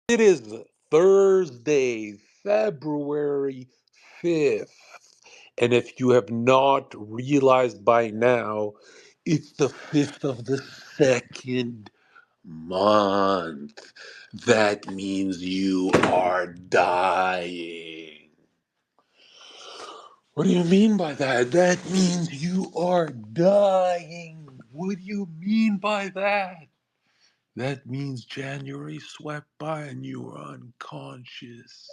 It is Thursday, February 5th. And if you have not realized by now, it's the 5th of the second month. That means you are dying. What do you mean by that? That means you are dying. What do you mean by that? That means January swept by and you were unconscious.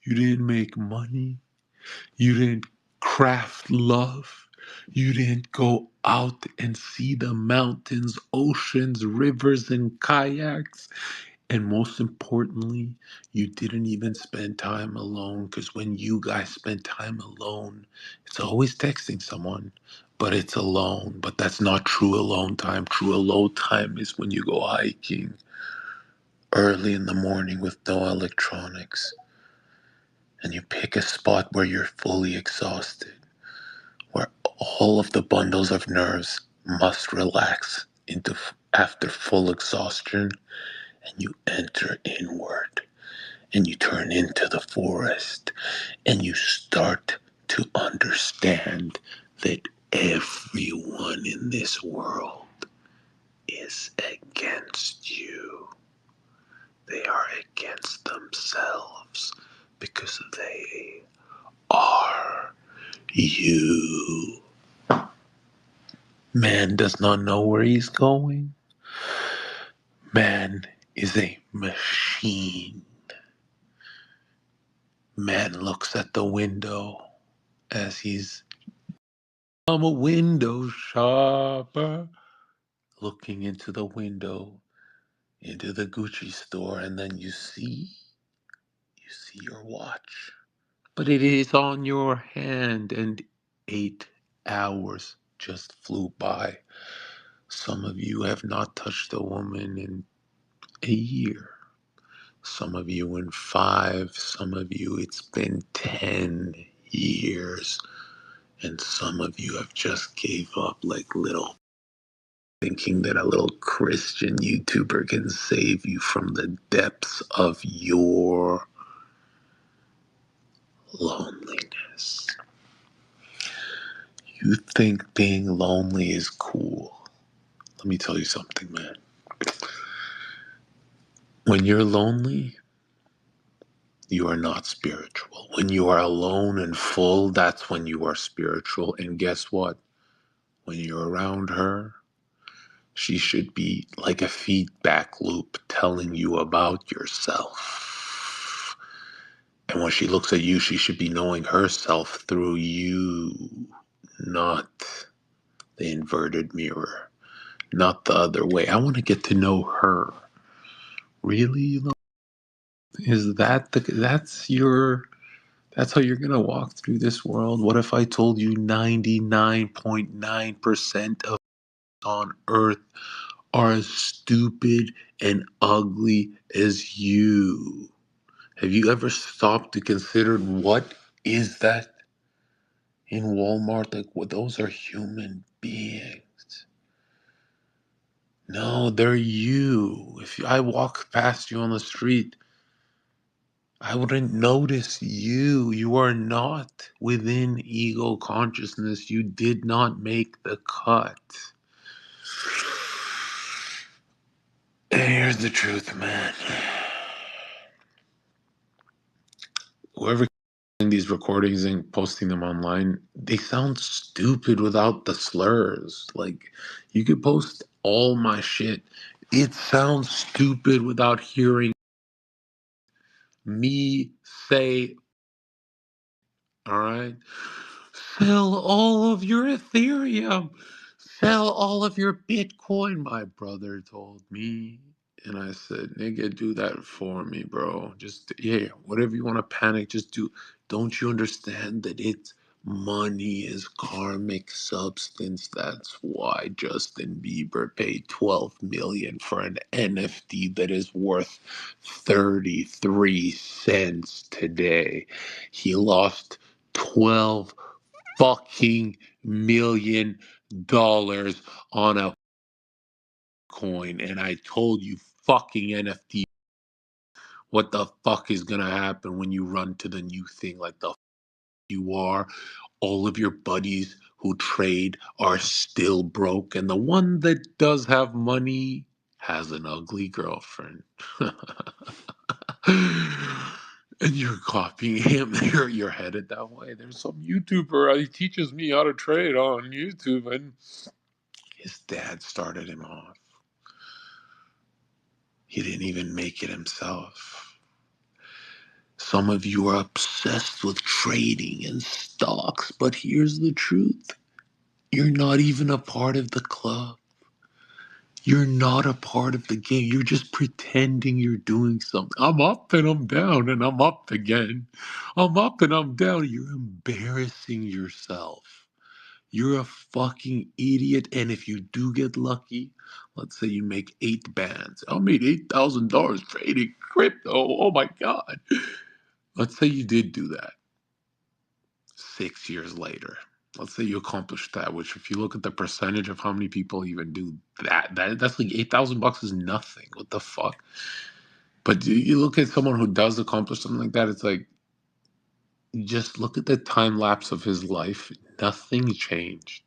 You didn't make money. You didn't craft love. You didn't go out and see the mountains, oceans, rivers, and kayaks. And most importantly, you didn't even spend time alone, because when you guys spend time alone, it's always texting someone, but it's alone. But that's not true alone time. True alone time is when you go hiking early in the morning with no electronics and you pick a spot where you're fully exhausted, where all of the bundles of nerves must relax into after full exhaustion, and you enter inward and you turn into the forest and you start to understand that everyone in this world is against you. They are against themselves because they are you. Man does not know where he's going. Man is a machine. Man looks at the window as I'm a window shopper, looking into the window, into the Gucci store, and then you see your watch. But it is on your hand, and 8 hours just flew by. Some of you have not touched a woman in a year. Some of you in 5. Some of you it's been 10 years. And some of you have just gave up like little, thinking that a little Christian YouTuber can save you from the depths of your loneliness. You think being lonely is cool. Let me tell you something, man. When you're lonely, you are not spiritual. When you are alone and full, that's when you are spiritual. And guess what? When you're around her, she should be like a feedback loop telling you about yourself. And when she looks at you, she should be knowing herself through you, not the inverted mirror, not the other way. I want to get to know her. Really? Is that that's how you're going to walk through this world? What if I told you 99.9% of on earth are as stupid and ugly as you? Have you ever stopped to consider what is that in Walmart? Like, well, those are human beings. No, they're you. If I walk past you on the street, I wouldn't notice you. You are not within ego consciousness. You did not make the cut. And here's the truth, man. Whoever these recordings and posting them online, they sound stupid without the slurs. Like, you could post all my shit. It sounds stupid without hearing me say, all right, sell all of your Ethereum, sell all of your Bitcoin, my brother told me. And I said, nigga, do that for me, bro. Just, yeah, whatever you want to panic, just do. Don't you understand that it's money is karmic substance? That's why Justin Bieber paid 12 million for an NFT that is worth 33 cents today. He lost 12 fucking $1 million on a coin, and I told you fucking NFT What the fuck is gonna happen when you run to the new thing like the you are? All of your buddies who trade are still broke, and the one that does have money has an ugly girlfriend. And you're copying him. You're headed that way. There's some YouTuber. He teaches me how to trade on YouTube, and his dad started him off. He didn't even make it himself. Some of you are obsessed with trading and stocks, but here's the truth. You're not even a part of the club. You're not a part of the game. You're just pretending you're doing something. I'm up and I'm down and I'm up again. I'm up and I'm down. You're embarrassing yourself. You're a fucking idiot. And if you do get lucky, let's say you make 8 bands. I made $8,000 trading crypto. Oh my God. Let's say you did do that 6 years later. Let's say you accomplished that, which if you look at the percentage of how many people even do that's like $8,000 is nothing. What the fuck? But you look at someone who does accomplish something like that, it's like, just look at the time lapse of his life. Nothing changed.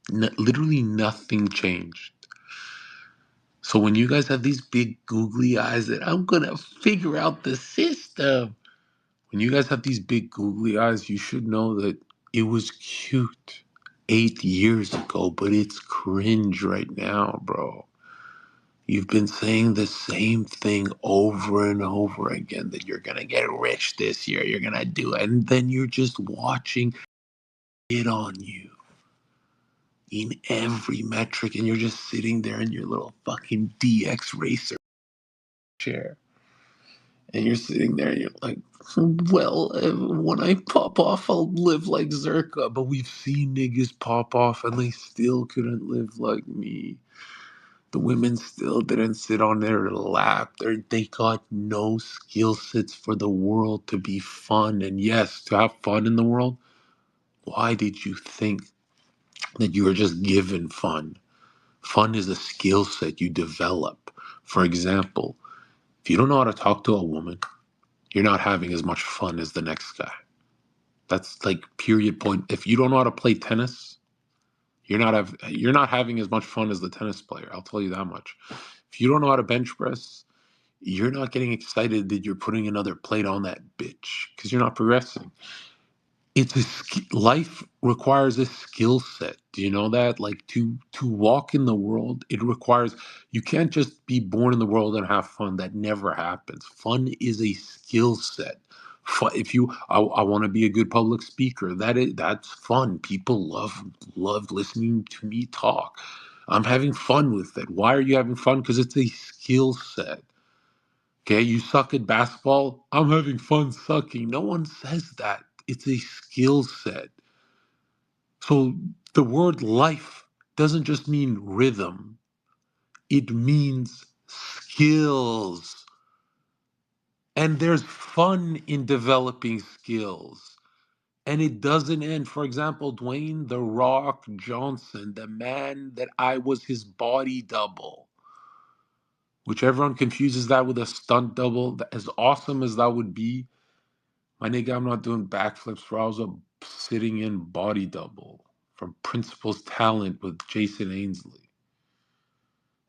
Literally nothing changed. So when you guys have these big googly eyes that I'm gonna figure out the system, when you guys have these big googly eyes, you should know that it was cute 8 years ago, but it's cringe right now, bro. You've been saying the same thing over and over again that you're gonna get rich this year, you're gonna do it, and then you're just watching it on you in every metric, and you're just sitting there in your little fucking DX racer chair. And you're sitting there and you're like, well, when I pop off, I'll live like Zherka. But we've seen niggas pop off and they still couldn't live like me. The women still didn't sit on their lap. They got no skill sets for the world to be fun. And yes, to have fun in the world, why did you think that you were just given fun? Fun is a skill set you develop. For example, if you don't know how to talk to a woman, you're not having as much fun as the next guy. That's like period point. If you don't know how to play tennis, you're not having as much fun as the tennis player. I'll tell you that much. If you don't know how to bench press, you're not getting excited that you're putting another plate on that bitch because you're not progressing. Life requires a skill set. Do you know that? Like to walk in the world, it requires, you can't just be born in the world and have fun. That never happens. Fun is a skill set. If you, I want to be a good public speaker. That's fun. People love listening to me talk. I'm having fun with it. Why are you having fun? Because it's a skill set. Okay, you suck at basketball. I'm having fun sucking. No one says that. It's a skill set. So the word life doesn't just mean rhythm, it means skills. And there's fun in developing skills. And it doesn't end. For example, Dwayne The Rock Johnson, the man that I was his body double, which everyone confuses that with a stunt double. As awesome as that would be, my nigga, I'm not doing backflips, bro. I was sitting in body double from Principal's Talent with Jason Ainsley.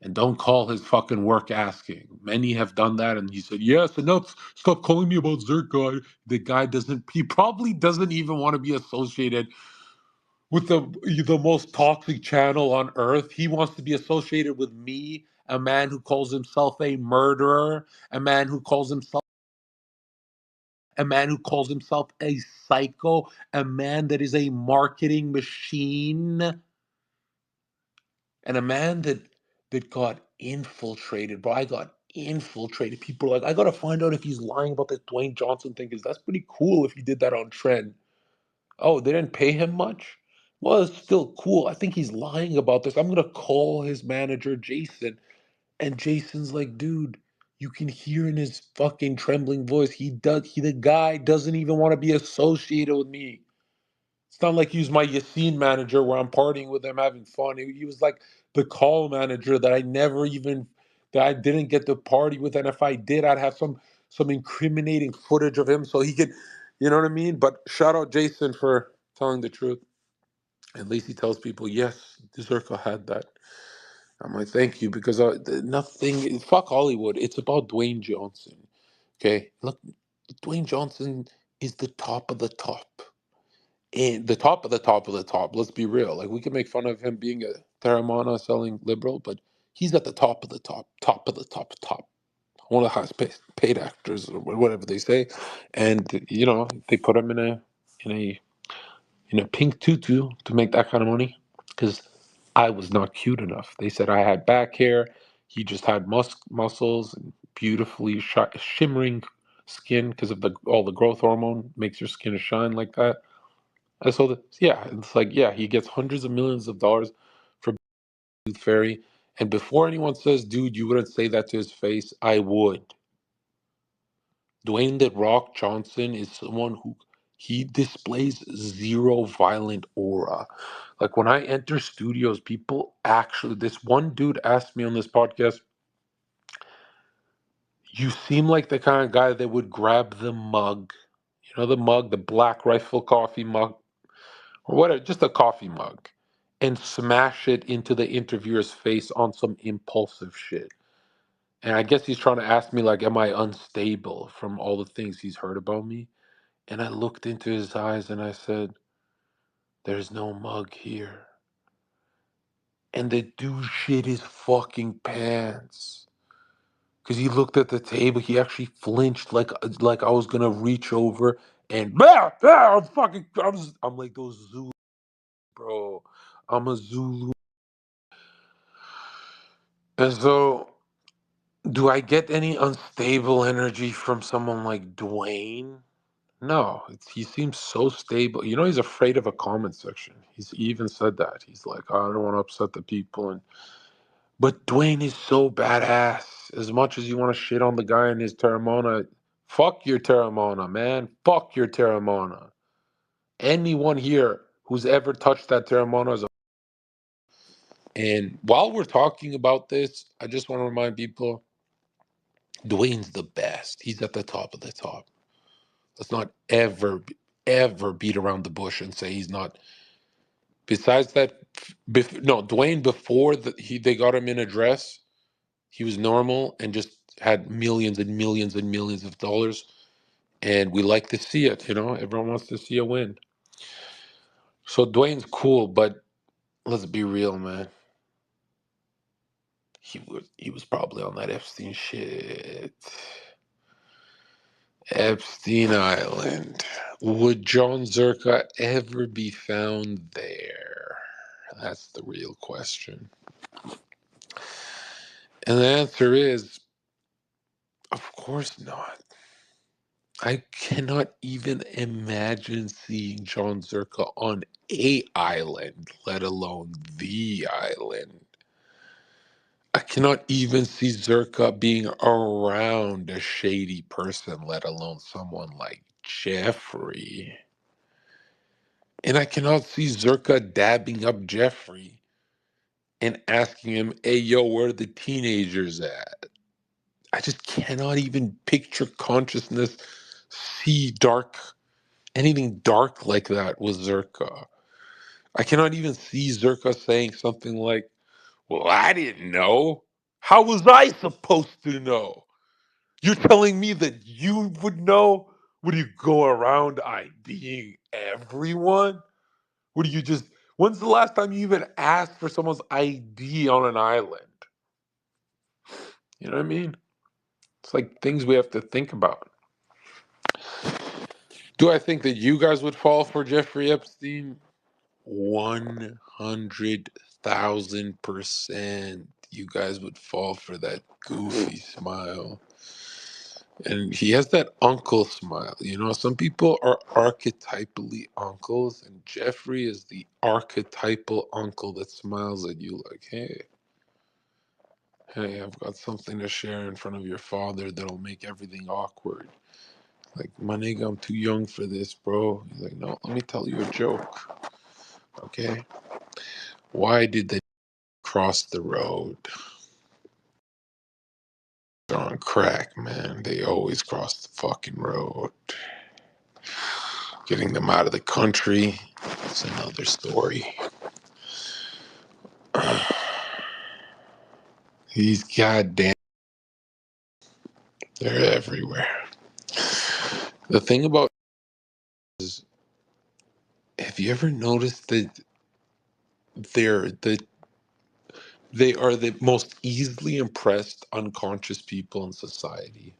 And don't call his fucking work asking. Many have done that, and he said, yes, enough. Stop calling me about Zherka. The guy he probably doesn't even want to be associated with the most toxic channel on earth. He wants to be associated with me, a man who calls himself a murderer, a man who calls himself a psycho, a man that is a marketing machine, and a man that got infiltrated. Bro, I got infiltrated. People are like, I gotta find out if he's lying about this Dwayne Johnson thing, because that's pretty cool if he did that on Trend. Oh, they didn't pay him much? Well, it's still cool. I think he's lying about this. I'm gonna call his manager, Jason. And Jason's like, dude, you can hear in his fucking trembling voice. The guy doesn't even want to be associated with me. It's not like he's my Yassine manager where I'm partying with him, having fun. He was like the call manager that that I didn't get to party with, and if I did, I'd have some incriminating footage of him so he could, you know what I mean? But shout out Jason for telling the truth. At least he tells people, yes, Zerka had that. I'm like, thank you, because nothing, fuck Hollywood. It's about Dwayne Johnson. Okay? Look, Dwayne Johnson is the top of the top. And the top of the top of the top. Let's be real. Like, we can make fun of him being a Terramana selling liberal, but he's at the top of the top, top of the top, top. One of the highest paid actors, or whatever they say. And, you know, they put him in a in a pink tutu to make that kind of money because I was not cute enough. They said I had back hair. He just had muscles and beautifully shimmering skin because of all the growth hormone makes your skin shine like that. And so, yeah, it's like, yeah, he gets hundreds of millions of dollars for Tooth Fairy. And before anyone says, dude, you wouldn't say that to his face, I would. Dwayne "The Rock" Johnson is someone who he displays zero violent aura. Like when I enter studios, people actually, this one dude asked me on this podcast, you seem like the kind of guy that would grab the mug, you know, the mug, the Black Rifle coffee mug, or whatever, just a coffee mug, and smash it into the interviewer's face on some impulsive shit. And I guess he's trying to ask me, like, am I unstable from all the things he's heard about me? And I looked into his eyes and I said, there's no mug here. And the dude shit his fucking pants. Cause he looked at the table, he actually flinched like I was gonna reach over and I'm like those Zulu, bro. I'm a Zulu. And so do I get any unstable energy from someone like Dwayne? No, he seems so stable. You know, he's afraid of a comment section. He even said that. He's like, I don't want to upset the people. But Dwayne is so badass. As much as you want to shit on the guy in his Terramona, fuck your Terramona, man. Fuck your Terramona. Anyone here who's ever touched that Terramona is a. And while we're talking about this, I just want to remind people, Dwayne's the best. He's at the top of the top. Let's not ever beat around the bush and say he's not. Besides that, no, Dwayne before they got him in a dress, he was normal and just had millions and millions and millions of dollars. And we like to see it, you know. Everyone wants to see a win. So Dwayne's cool, but let's be real, man. He was probably on that Epstein shit. Epstein Island. Would Jon Zherka ever be found there? That's the real question. And the answer is, of course not. I cannot even imagine seeing Jon Zherka on a island, let alone the island. I cannot even see Zherka being around a shady person, let alone someone like Jeffrey. And I cannot see Zherka dabbing up Jeffrey and asking him, hey, yo, where are the teenagers at? I just cannot even picture consciousness see anything dark like that with Zherka. I cannot even see Zherka saying something like, well, I didn't know. How was I supposed to know? You're telling me that you would know? Would you go around IDing everyone? Would you just, when's the last time you even asked for someone's ID on an island? You know what I mean? It's like things we have to think about. Do I think that you guys would fall for Jeffrey Epstein? 100,000%. You guys would fall for that goofy smile. And he has that uncle smile. You know, some people are archetypally uncles, and Jeffrey is the archetypal uncle that smiles at you like, hey, I've got something to share in front of your father that'll make everything awkward. Like, my nigga, I'm too young for this, bro. He's like, no, let me tell you a joke. Okay? Why did they cross the road? They're on crack, man. They always cross the fucking road. Getting them out of the country is another story. These goddamn, they're everywhere. The thing about is, have you ever noticed that they're the they are the most easily impressed unconscious people in society?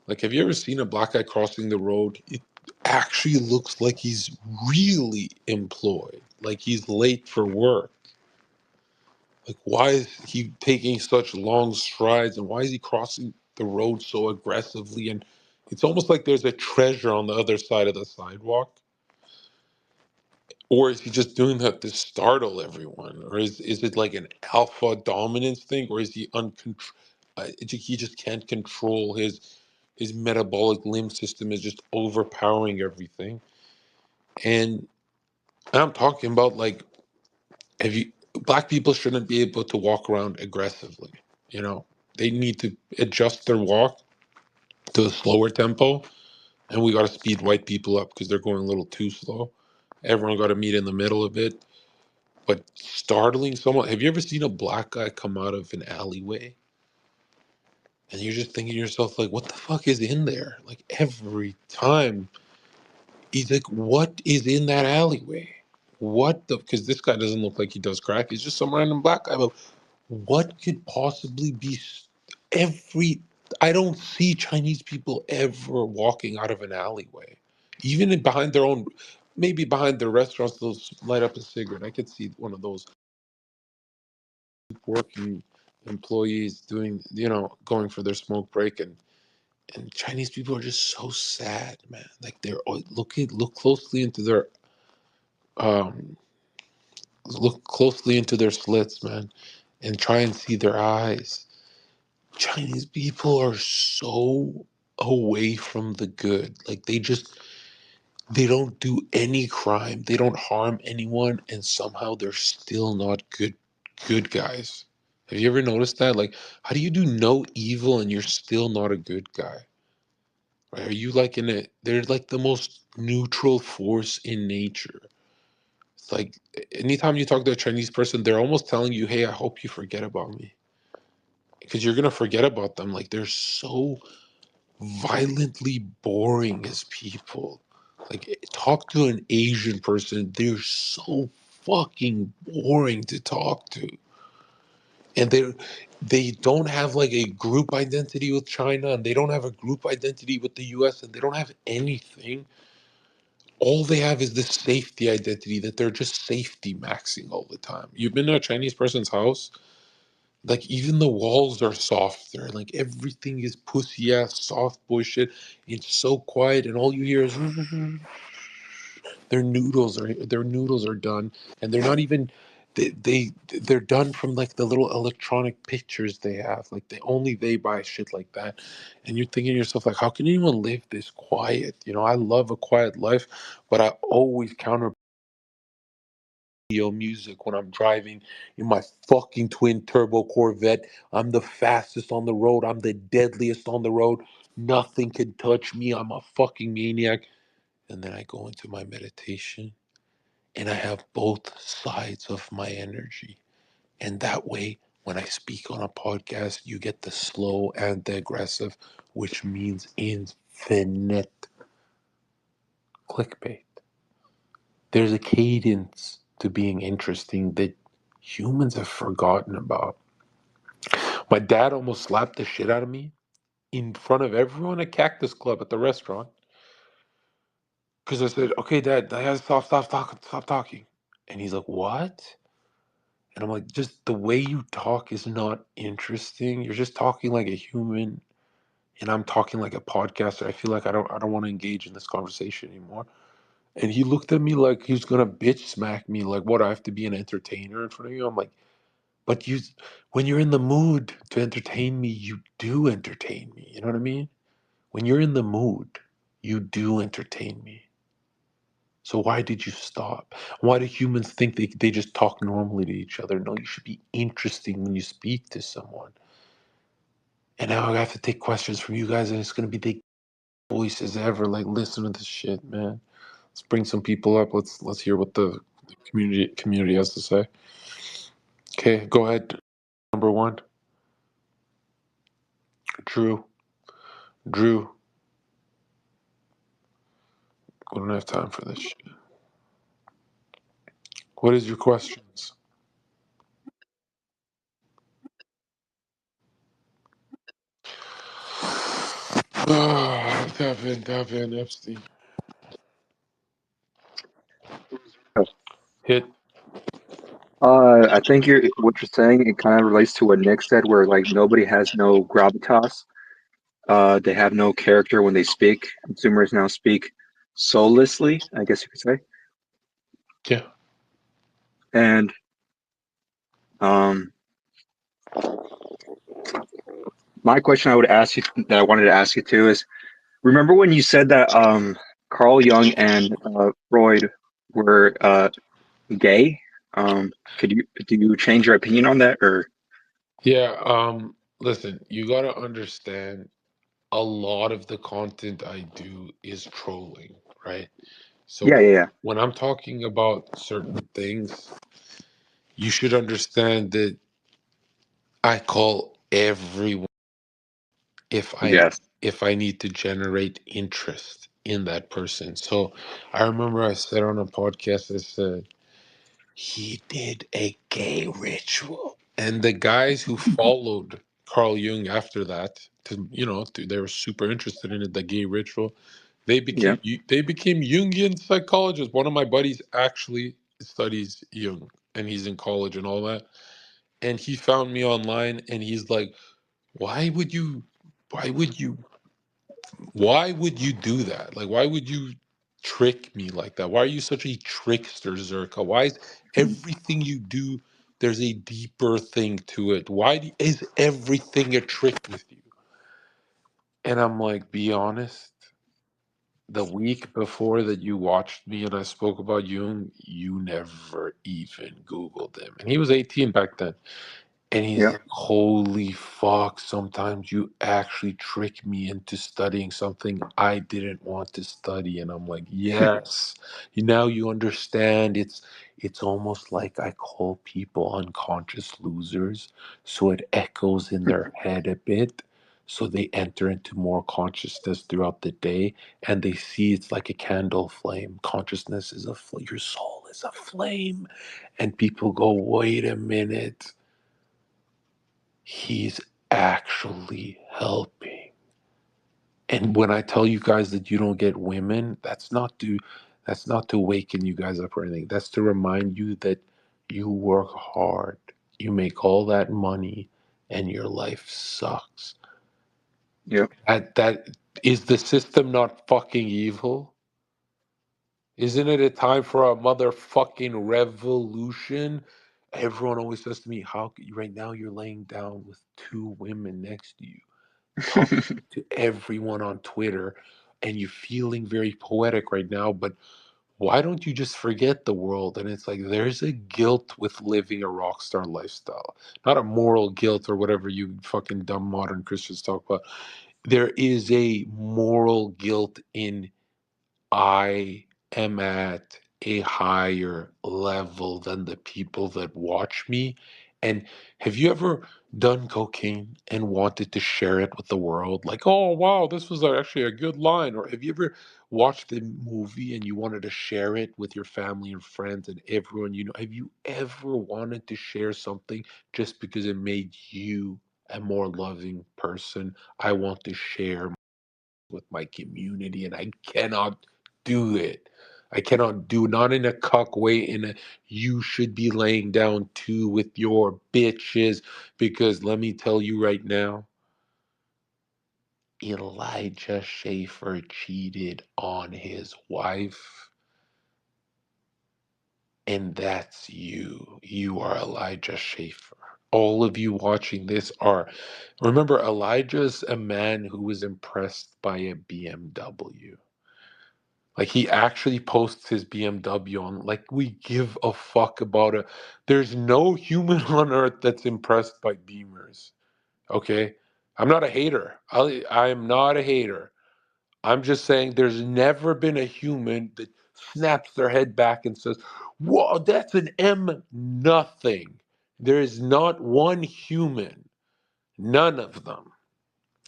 Like, have you ever seen a black guy crossing the road? It actually looks like he's really employed, like he's late for work. Like, why is he taking such long strides, and why is he crossing the road so aggressively? And it's almost like there's a treasure on the other side of the sidewalk. Or is he just doing that to startle everyone? Or is it like an alpha dominance thing? Or is he he just can't control his metabolic limb system is just overpowering everything. And I'm talking about, like, have you black people shouldn't be able to walk around aggressively, you know. They need to adjust their walk to a slower tempo, and we got to speed white people up because they're going a little too slow. Everyone got to meet in the middle a bit. But startling someone, have you ever seen a black guy come out of an alleyway and you're just thinking to yourself, like, what the fuck is in there? Like, every time he's like, what is in that alleyway? What the, because this guy doesn't look like he does crack. He's just some random black guy. But what could possibly be every, I don't see Chinese people ever walking out of an alleyway. Even behind their own, maybe behind their restaurants, they'll light up a cigarette. I could see one of those working employees doing, going for their smoke break, and Chinese people are just so sad, man. Like, they're look closely into their um look closely into their slits, man, and try and see their eyes. Chinese people are so away from the good. Like, they don't do any crime. They don't harm anyone, and somehow they're still not good guys. Have you ever noticed that? Like, how do you do no evil and you're still not a good guy? Right? Are you like in a, they're like the most neutral force in nature. It's like anytime you talk to a Chinese person, they're almost telling you, "Hey, I hope you forget about me." Because you're gonna forget about them. Like, they're so violently boring as people. Like, talk to an Asian person, they're so fucking boring to talk to. And they don't have like a group identity with China, and they don't have a group identity with the US, and they don't have anything. All they have is this safety identity that they're just safety maxing all the time. You've been to a Chinese person's house, like, even the walls are softer. Like, everything is pussy ass soft boy shit. It's so quiet, and all you hear is their noodles are done, and they're not even they're done from like the little electronic pictures they have. Like, they buy shit like that, and you're thinking to yourself, like, how can anyone live this quiet? I love a quiet life, but I always counter music when I'm driving in my fucking twin turbo Corvette. I'm the fastest on the road. I'm the deadliest on the road. Nothing can touch me. I'm a fucking maniac. And then I go into my meditation and I have both sides of my energy. And that way, when I speak on a podcast, you get the slow and the aggressive, which means infinite clickbait. There's a cadence to being interesting that humans have forgotten about. My dad almost slapped the shit out of me in front of everyone at Cactus Club at the restaurant because I said, "Okay, Dad, I have to stop talking." And he's like, "What?" And I'm like, "Just the way you talk is not interesting. You're just talking like a human, and I'm talking like a podcaster. I feel like I don't want to engage in this conversation anymore." And he looked at me like he was gonna bitch smack me, like, "What? I have to be an entertainer in front of you?" I'm like, "But when you're in the mood to entertain me, you do entertain me. You know what I mean? When you're in the mood, you do entertain me. So why did you stop? Why do humans think they just talk normally to each other? No, you should be interesting when you speak to someone." And now I have to take questions from you guys, and it's gonna be the voices ever. Like, listen to this shit, man. Let's bring some people up. Let's hear what the community has to say. Okay, go ahead. Number one, Drew. Drew, we don't have time for this shit. What is your questions? Tap in, Epstein. Hit. I think what you're saying, it kind of relates to what Nick said, where like nobody has no gravitas. They have no character when they speak. Consumers now speak soullessly, I guess you could say. Yeah. And um, my question I would ask you, that I wanted to ask you too, is remember when you said that Carl Jung and Freud were gay? Do you change your opinion on that, or? Yeah. Listen, you gotta understand. A lot of the content I do is trolling, right? Yeah, So yeah, yeah. when I'm talking about certain things, you should understand that I call everyone if I Yes. if I need to generate interest in that person. So I remember I said on a podcast, I said he did a gay ritual, and the guys who followed Carl Jung after that, they were super interested in it, the gay ritual. Yeah. They became Jungian psychologists. One of my buddies actually studies Jung, and he's in college and all that. And he found me online, and he's like, "Why would you? Why would you? Why would you do that? Like, why would you trick me like that? Why are you such a trickster, Zerka? Why is everything you do? There's a deeper thing to it. Is everything a trick with you?" And I'm like, "Be honest. The week before that you watched me and I spoke about Jung, you never even Googled him." And he was 18 back then. And he's Yeah. like, "Holy fuck, sometimes you actually trick me into studying something I didn't want to study." And I'm like, "Yes. Now you understand. It's almost like I call people unconscious losers, so it echoes in their head a bit. So they enter into more consciousness throughout the day, and they see it's like a candle flame. Consciousness is your soul is a flame." And people go, "Wait a minute. He's actually helping." And when I tell you guys that you don't get women, that's not to waken you guys up or anything. That's to remind you that you work hard. You make all that money and your life sucks. Yeah. That is the system not fucking evil? Isn't it a time for a motherfucking revolution? Everyone always says to me, right now you're laying down with two women next to you, talking to everyone on Twitter, and you're feeling very poetic right now, but why don't you just forget the world? And it's like there's a guilt with living a rock star lifestyle, not a moral guilt or whatever you fucking dumb modern Christians talk about. There is a moral guilt in I am at a higher level than the people that watch me. And have you ever done cocaine and wanted to share it with the world? Like, "Oh, wow, this was actually a good line." Or have you ever watched a movie and you wanted to share it with your family and friends and everyone you know? Have you ever wanted to share something just because it made you a more loving person? I want to share with my community, and I cannot do it. I cannot do, not in a cuck way, in a you should be laying down too with your bitches, because let me tell you right now, Elijah Schaefer cheated on his wife, and that's you. You are Elijah Schaefer. All of you watching this are, remember, Elijah's a man who was impressed by a BMW. Like, he actually posts his BMW on, like, we give a fuck about it. There's no human on earth that's impressed by Beamers. Okay? I'm not a hater. I'm not a hater. I'm just saying there's never been a human that snaps their head back and says, "Whoa, that's an M nothing." There is not one human, none of them,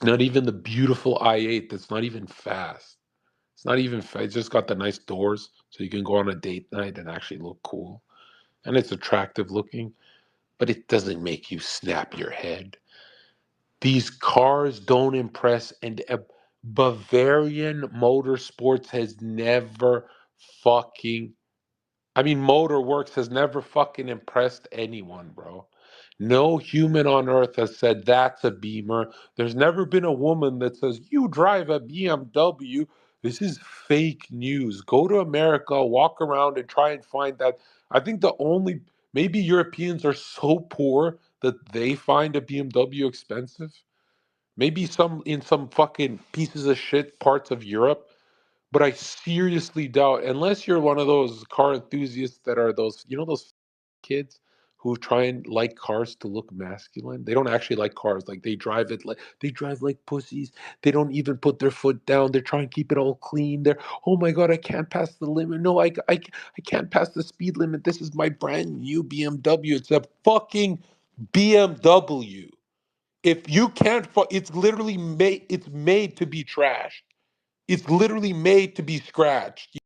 not even the beautiful i8 that's not even fast. It's not even fast. It's just got the nice doors so you can go on a date night and actually look cool. And it's attractive looking, but it doesn't make you snap your head. These cars don't impress, and Bavarian Motorsports has never fucking. I mean, Motorworks has never fucking impressed anyone, bro. No human on earth has said that's a Beamer. There's never been a woman that says you drive a BMW. This is fake news. Go to America, walk around, and try and find that. I think the only maybe Europeans are so poor that they find a BMW expensive. Maybe some in some fucking pieces of shit parts of Europe, but I seriously doubt, unless you're one of those car enthusiasts that are those, those kids who try and like cars to look masculine. They don't actually like cars. Like they drive like pussies. They don't even put their foot down. They're trying to keep it all clean. They're, oh my God, I can't pass the limit. No, I can't pass the speed limit. This is my brand new BMW. It's a fucking BMW. If you can't, it's literally made. It's made to be trashed. It's literally made to be scratched.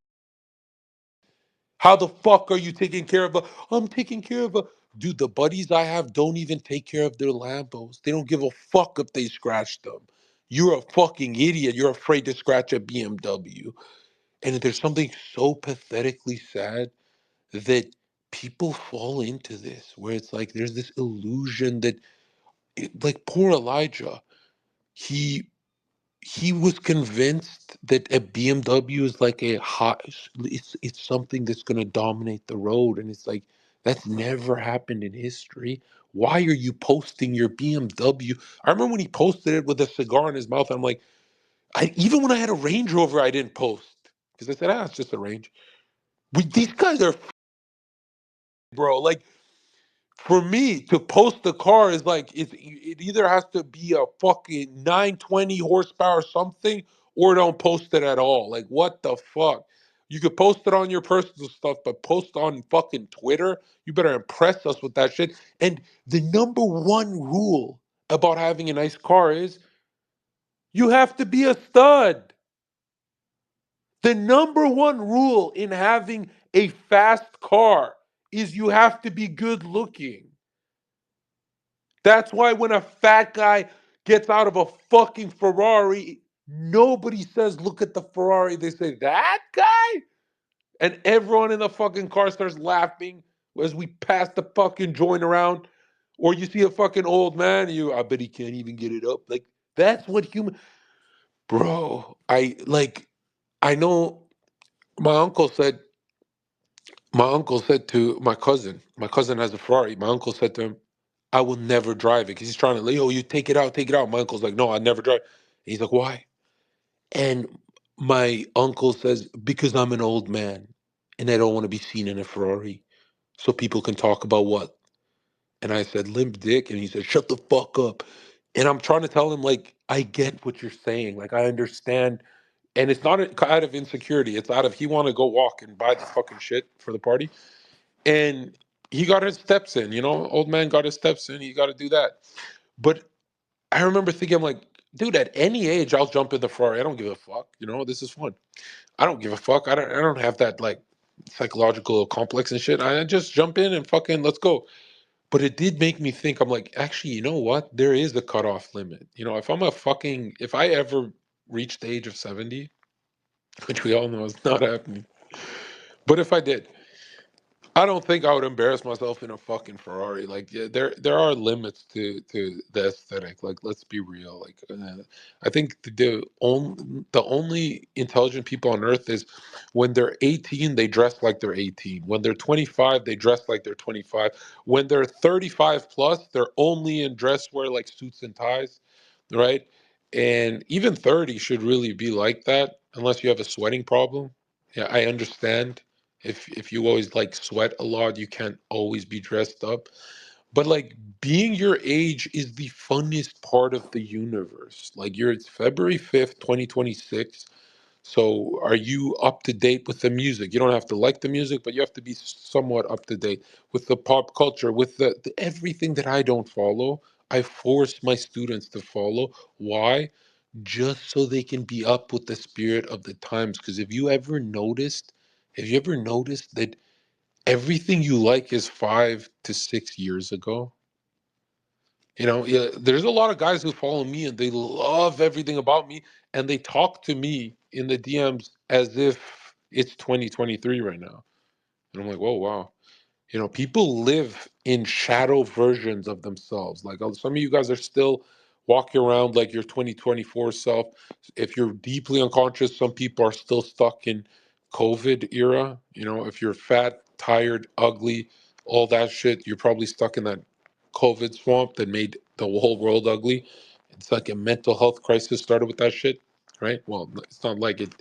How the fuck are you taking care of a? I'm taking care of a. Dude, the buddies I have don't even take care of their Lambos. They don't give a fuck if they scratch them. You're a fucking idiot. You're afraid to scratch a BMW. And there's something so pathetically sad that people fall into this, where it's like there's this illusion that, like poor Elijah, he he was convinced that a BMW is like a hot, it's something that's going to dominate the road, and it's like that's never happened in history. Why are you posting your BMW? I remember when he posted it with a cigar in his mouth. I'm like, even when I had a Range Rover, I didn't post because I said, it's just a Range. These guys are, bro. Like, for me to post the car is like it either has to be a fucking 920 horsepower something, or don't post it at all. Like, what the fuck? You could post it on your personal stuff, but post on fucking Twitter. You better impress us with that shit. And the number one rule about having a nice car is you have to be a stud. The number one rule in having a fast car is you have to be good looking. That's why when a fat guy gets out of a fucking Ferrari, nobody says, look at the Ferrari. They say, that guy? And everyone in the fucking car starts laughing as we pass the fucking joint around. Or you see a fucking old man, I bet he can't even get it up. Like, that's what human. Bro, I know my uncle said, to my cousin has a Ferrari. My uncle said to him, I will never drive it because he's trying to, like, you take it out, take it out. My uncle's like, no, I never drive. And he's like, why? And my uncle says, because I'm an old man and I don't want to be seen in a Ferrari so people can talk about what. And I said, limp dick. And he said, shut the fuck up. And I'm trying to tell him, like, I get what you're saying. Like, I understand. And it's not out of insecurity. It's out of he want to go walk and buy the fucking shit for the party. And he got his steps in, old man got his steps in. He got to do that. But I remember thinking, I'm like, dude, at any age, I'll jump in the Ferrari. I don't give a fuck. This is fun. I don't give a fuck. I don't have that like psychological complex and shit. I just jump in and fucking let's go. But it did make me think. I'm like, actually, you know what? There is a cutoff limit. If I ever reach the age of 70, which we all know is not happening, but if I did, I don't think I would embarrass myself in a fucking Ferrari. Like, yeah, there are limits to the aesthetic. Like, let's be real. Like, I think the only intelligent people on earth is when they're 18, they dress like they're 18. When they're 25, they dress like they're 25. When they're 35 plus, they're only in dress wear like suits and ties, right? And even 30 should really be like that, unless you have a sweating problem. Yeah, I understand if you always like sweat a lot, you can't always be dressed up. But like being your age is the funnest part of the universe. Like it's February 5th, 2026. So are you up to date with the music? You don't have to like the music, but you have to be somewhat up to date with the pop culture, with the everything that I don't follow. I force my students to follow. Why? Just so they can be up with the spirit of the times. Because have you ever noticed that everything you like is 5 to 6 years ago? Yeah, there's a lot of guys who follow me and they love everything about me and they talk to me in the DMs as if it's 2023 right now. And I'm like, whoa, wow. People live in shadow versions of themselves. Like some of you guys are still walking around like your 2024 self. If you're deeply unconscious, some people are still stuck in COVID era. If you're fat, tired, ugly, all that shit, you're probably stuck in that COVID swamp that made the whole world ugly. It's like a mental health crisis started with that shit, right? Well, it's not like it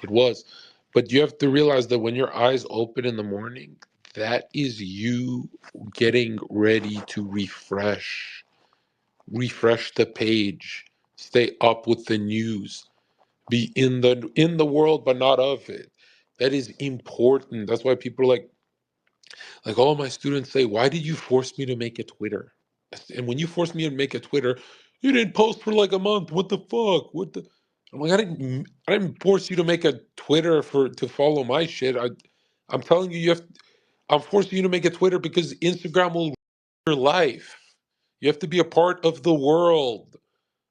was. But you have to realize that when your eyes open in the morning, that is you getting ready to refresh the page, stay up with the news, be in the world but not of it. That is important. That's why people are like all my students say, why did you force me to make a Twitter? And when you forced me to make a Twitter, you didn't post for like a month. What the fuck? I'm like, I didn't force you to make a Twitter to follow my shit. I'm telling you, I'm forcing you to make a Twitter because Instagram will ruin your life. You have to be a part of the world.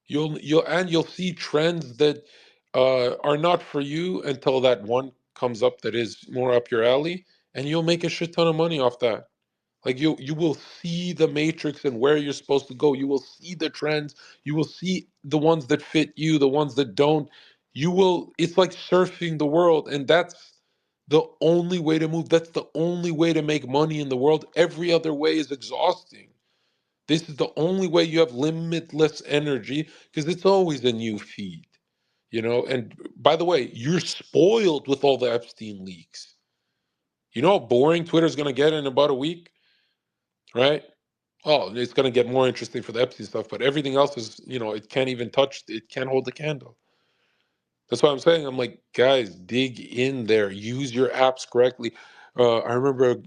You'll see trends that are not for you until that one comes up that is more up your alley, and you'll make a shit ton of money off that. Like you will see the matrix and where you're supposed to go. You will see the trends. You will see the ones that fit you, the ones that don't. It's like surfing the world, and that's the only way to move. That's the only way to make money in the world. Every other way is exhausting. This is the only way you have limitless energy because it's always a new feed. And by the way, you're spoiled with all the Epstein leaks. You know how boring Twitter's going to get in about a week, right? Oh, it's going to get more interesting for the Epstein stuff, but everything else is, it can't even touch, it can't hold the candle. That's what I'm saying. I'm like, guys, dig in there, use your apps correctly. I remember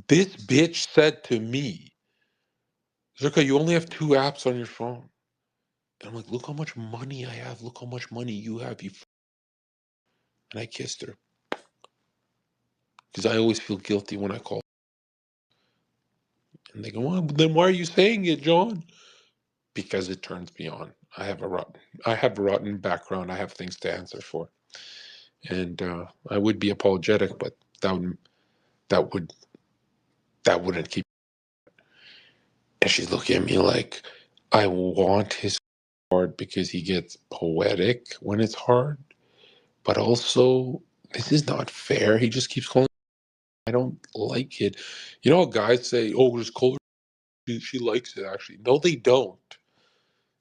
this bitch said to me, Zerka, you only have two apps on your phone. And I'm like, look how much money I have. Look how much money you have. And I kissed her because I always feel guilty when I call. And they go, well, then why are you saying it, John? Because it turns me on. I have a rotten background. I have things to answer for, and I would be apologetic, but that would that wouldn't keep. And she's looking at me like I want his hard because he gets poetic when it's hard, but also this is not fair. He just keeps calling. I don't like it. Guys say, "Oh, just call her." She likes it. Actually, no, they don't.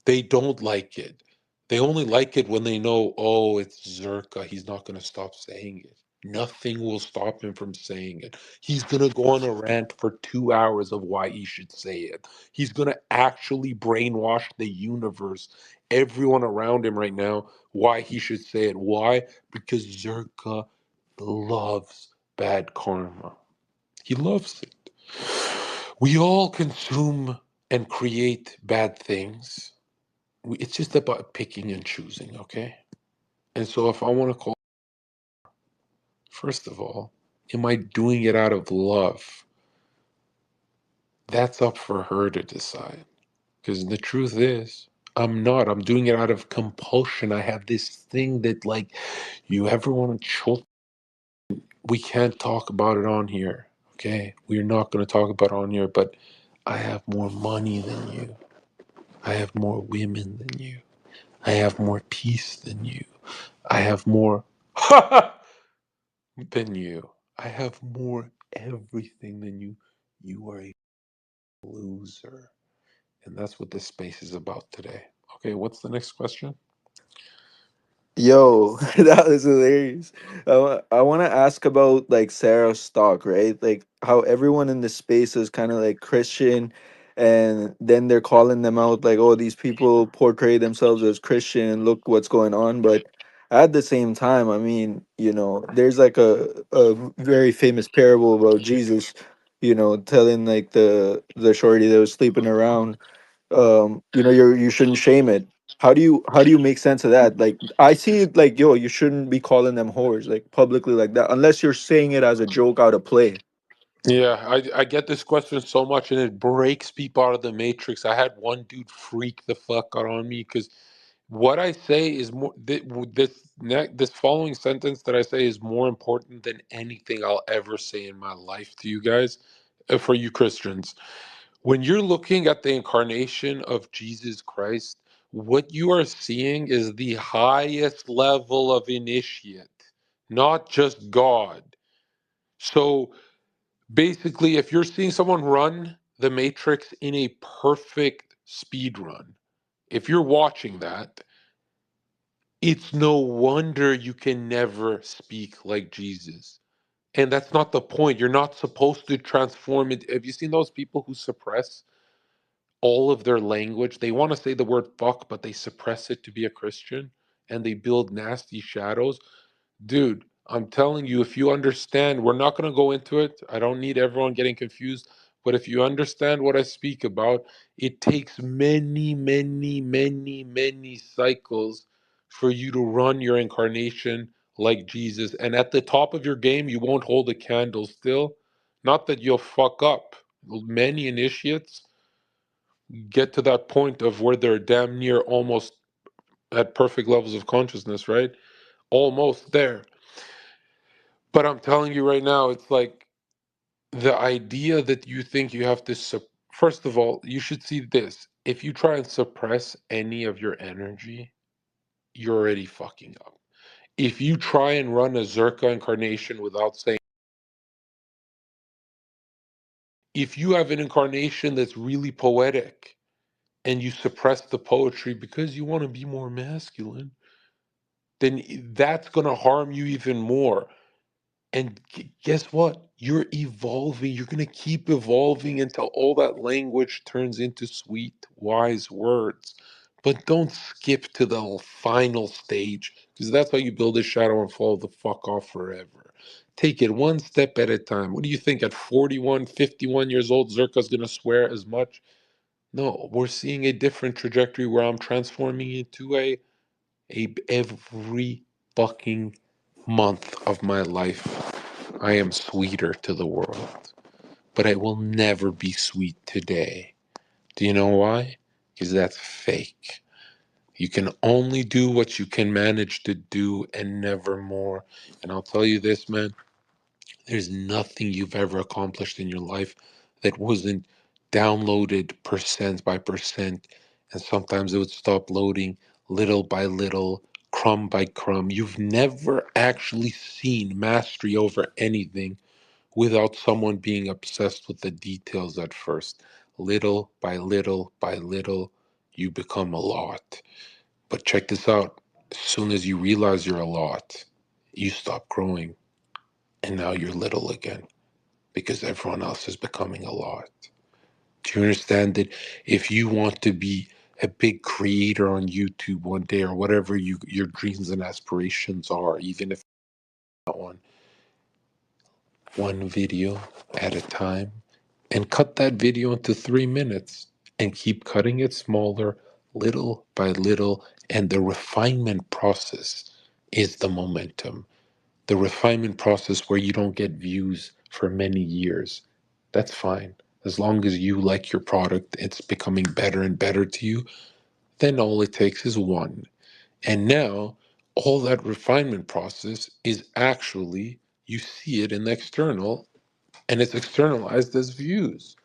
They don't like it. They only like it when they know, oh, it's Zerka. He's not going to stop saying it. Nothing will stop him from saying it. He's going to go on a rant for 2 hours of why he should say it. He's going to actually brainwash the universe, everyone around him right now, why he should say it. Why? Because Zerka loves bad karma. He loves it. We all consume and create bad things. It's just about picking and choosing, okay? And so if I want to call, first of all, am I doing it out of love? That's up for her to decide. Because the truth is, I'm not. I'm doing it out of compulsion. I have this thing that, like, you ever want to choke? We can't talk about it on here, okay? We're not going to talk about it on here, but I have more money than you. I have more women than you. I have more peace than you. I have more than you. I have more everything than you. You are a loser. And that's what this space is about today. Okay, what's the next question? Yo, that was hilarious. I want to ask about like Sarah's stock, right? Like how everyone in the space is kind of like Christian, and then they're calling them out like, oh, these people portray themselves as Christian, look what's going on. But at the same time, I mean, there's like a very famous parable about Jesus, telling like the shorty that was sleeping around, you shouldn't shame it. How do you make sense of that? Like, I see it like, yo, you shouldn't be calling them whores like publicly like that unless you're saying it as a joke out of play. Yeah, I get this question so much, and it breaks people out of the matrix. I had one dude freak the fuck out on me because what I say is more this following sentence that I say is more important than anything I'll ever say in my life to you guys, for you Christians. When you're looking at the incarnation of Jesus Christ, what you are seeing is the highest level of initiate, not just God. So basically, if you're seeing someone run the Matrix in a perfect speed run, if you're watching that, it's no wonder you can never speak like Jesus. And that's not the point. You're not supposed to transform it. Have you seen those people who suppress all of their language? They want to say the word fuck, but they suppress it to be a Christian and they build nasty shadows. Dude, I'm telling you, if you understand, we're not going to go into it. I don't need everyone getting confused. But if you understand what I speak about, it takes many, many, many, many cycles for you to run your incarnation like Jesus. And at the top of your game, you won't hold a candle still. Not that you'll fuck up. Many initiates get to that point of where they're damn near almost at perfect levels of consciousness, right? Almost there. But I'm telling you right now, it's like the idea that you think you have to first of all, you should see this. If you try and suppress any of your energy, you're already fucking up. If you try and run a Zherka incarnation without saying, if you have an incarnation that's really poetic and you suppress the poetry because you want to be more masculine, then that's going to harm you even more. And guess what? You're evolving. You're going to keep evolving until all that language turns into sweet, wise words. But don't skip to the final stage because that's how you build a shadow and fall the fuck off forever. Take it one step at a time. What do you think at 41, 51 years old, Zerka's going to swear as much? No, we're seeing a different trajectory where I'm transforming into every fucking month of my life. I am sweeter to the world, but I will never be sweet today. Do you know why? Because that's fake. You can only do what you can manage to do and never more. And I'll tell you this, man, there's nothing you've ever accomplished in your life that wasn't downloaded percent by percent. And sometimes it would stop loading little by little, crumb by crumb. You've never actually seen mastery over anything without someone being obsessed with the details at first. Little by little by little, you become a lot. But check this out. As soon as you realize you're a lot, you stop growing. And now you're little again because everyone else is becoming a lot. Do you understand that if you want to be a big creator on YouTube one day or whatever your dreams and aspirations are, even if not one video at a time, and cut that video into 3 minutes and keep cutting it smaller little by little, and the refinement process is the momentum. The refinement process where you don't get views for many years, that's fine. As long as you like your product, it's becoming better and better to you, then all it takes is one. And now, all that refinement process is actually, you see it in the external, and it's externalized as views.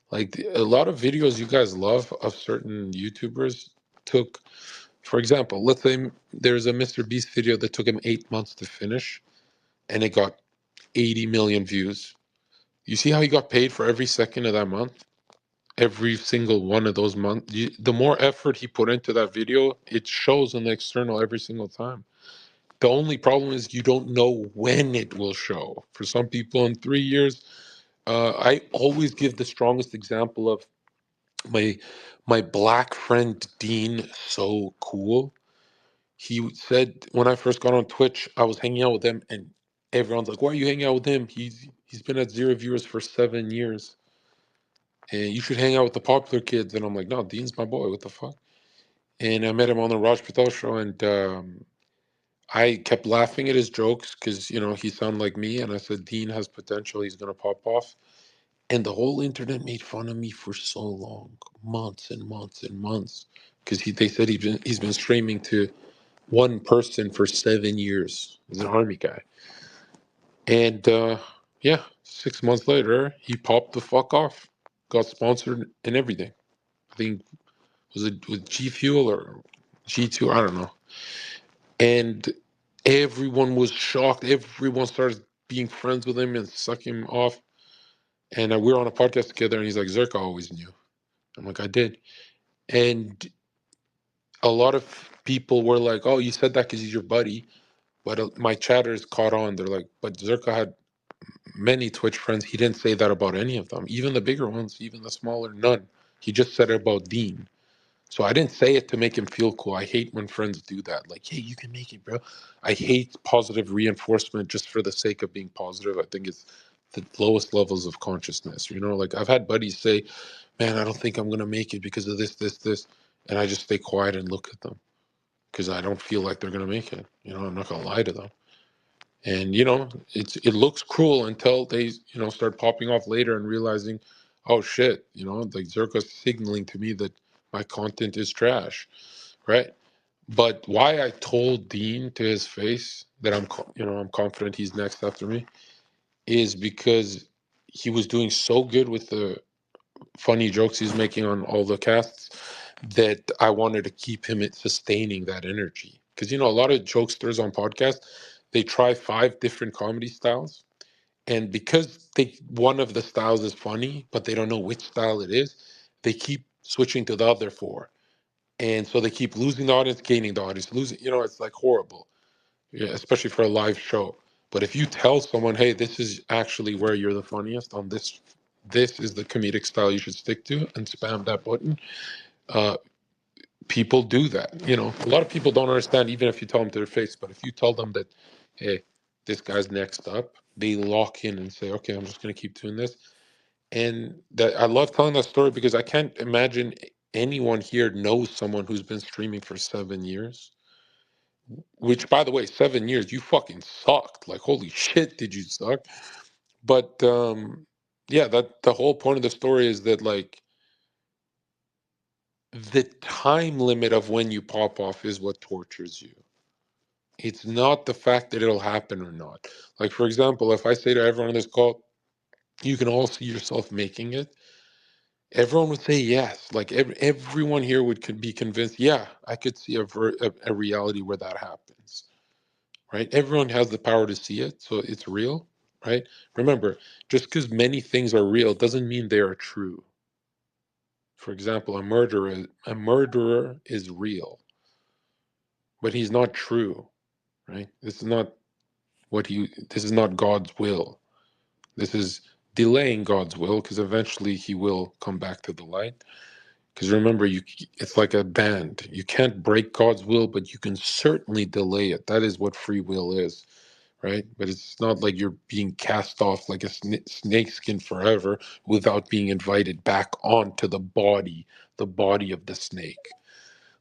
Like a lot of videos you guys love of certain YouTubers took, for example, let's say there's a Mr. Beast video that took him 8 months to finish, and it got 80 million views. You see how he got paid for every second of that month? Every single one of those months. The more effort he put into that video, it shows on the external every single time. The only problem is you don't know when it will show. For some people in 3 years, I always give the strongest example of My my black friend Dean, so cool. He said when I first got on Twitch, I was hanging out with him, and everyone's like, "Why are you hanging out with him? He's been at 0 viewers for 7 years, and you should hang out with the popular kids." And I'm like, "No, Dean's my boy. What the fuck?" And I met him on the Raj Patel show, and I kept laughing at his jokes because he sounded like me, and I said Dean has potential. He's gonna pop off. And the whole internet made fun of me for so long, months and months and months, because they said he's been streaming to one person for 7 years. He's an army guy, and yeah, 6 months later he popped the fuck off, got sponsored and everything. I think was it with G Fuel or G2, I don't know. And everyone was shocked. Everyone started being friends with him and sucking him off. And we were on a podcast together, and he's like, Zherka always knew. I'm like, I did. And a lot of people were like, "Oh, you said that because he's your buddy." But my chatters caught on. They're like, "But Zherka had many Twitch friends. He didn't say that about any of them, even the bigger ones, even the smaller. None. He just said it about Dean." So I didn't say it to make him feel cool. I hate when friends do that. Like, "Hey, you can make it, bro." I hate positive reinforcement just for the sake of being positive. I think it's the lowest levels of consciousness. Like I've had buddies say, "Man, I don't think I'm gonna make it because of this, this, this," and I just stay quiet and look at them because I don't feel like they're gonna make it. I'm not gonna lie to them. And it looks cruel until they start popping off later and realizing, oh shit, like Zerka's signaling to me that my content is trash, right? But why I told Dean to his face that I'm confident he's next after me is because he was doing so good with the funny jokes he's making on all the casts that I wanted to keep him sustaining that energy. Because a lot of jokesters on podcasts, they try 5 different comedy styles, and because one of the styles is funny, but they don't know which style it is, they keep switching to the other 4, and so they keep losing the audience, gaining the audience, losing. It's like horrible, yeah, especially for a live show. But if you tell someone, hey, this is actually where you're the funniest on this is the comedic style you should stick to, and spam that button, uh, people do that. A lot of people don't understand, even if you tell them to their face. But if you tell them that, hey, this guy's next up, they lock in and say, okay, I'm just going to keep doing this. And that I love telling that story because I can't imagine anyone here knows someone who's been streaming for 7 years. Which, by the way, 7 years, you fucking sucked. Like, holy shit, did you suck? But yeah, that the whole point of the story is that like the time limit of when you pop off is what tortures you. It's not the fact that it'll happen or not. Like, for example, if I say to everyone on this call, you can all see yourself making it, everyone would say yes. Like, everyone here could be convinced, yeah, I could see a reality where that happens, right? Everyone has the power to see it, so it's real, right? Remember, just because many things are real doesn't mean they are true. For example, a murderer is real, but he's not true, right? This is not God's will. This is delaying God's will because eventually he will come back to the light. Because remember, it's like a band. You can't break God's will, but you can certainly delay it. That is what free will is, right? But it's not like you're being cast off like a snake skin forever without being invited back onto the body of the snake.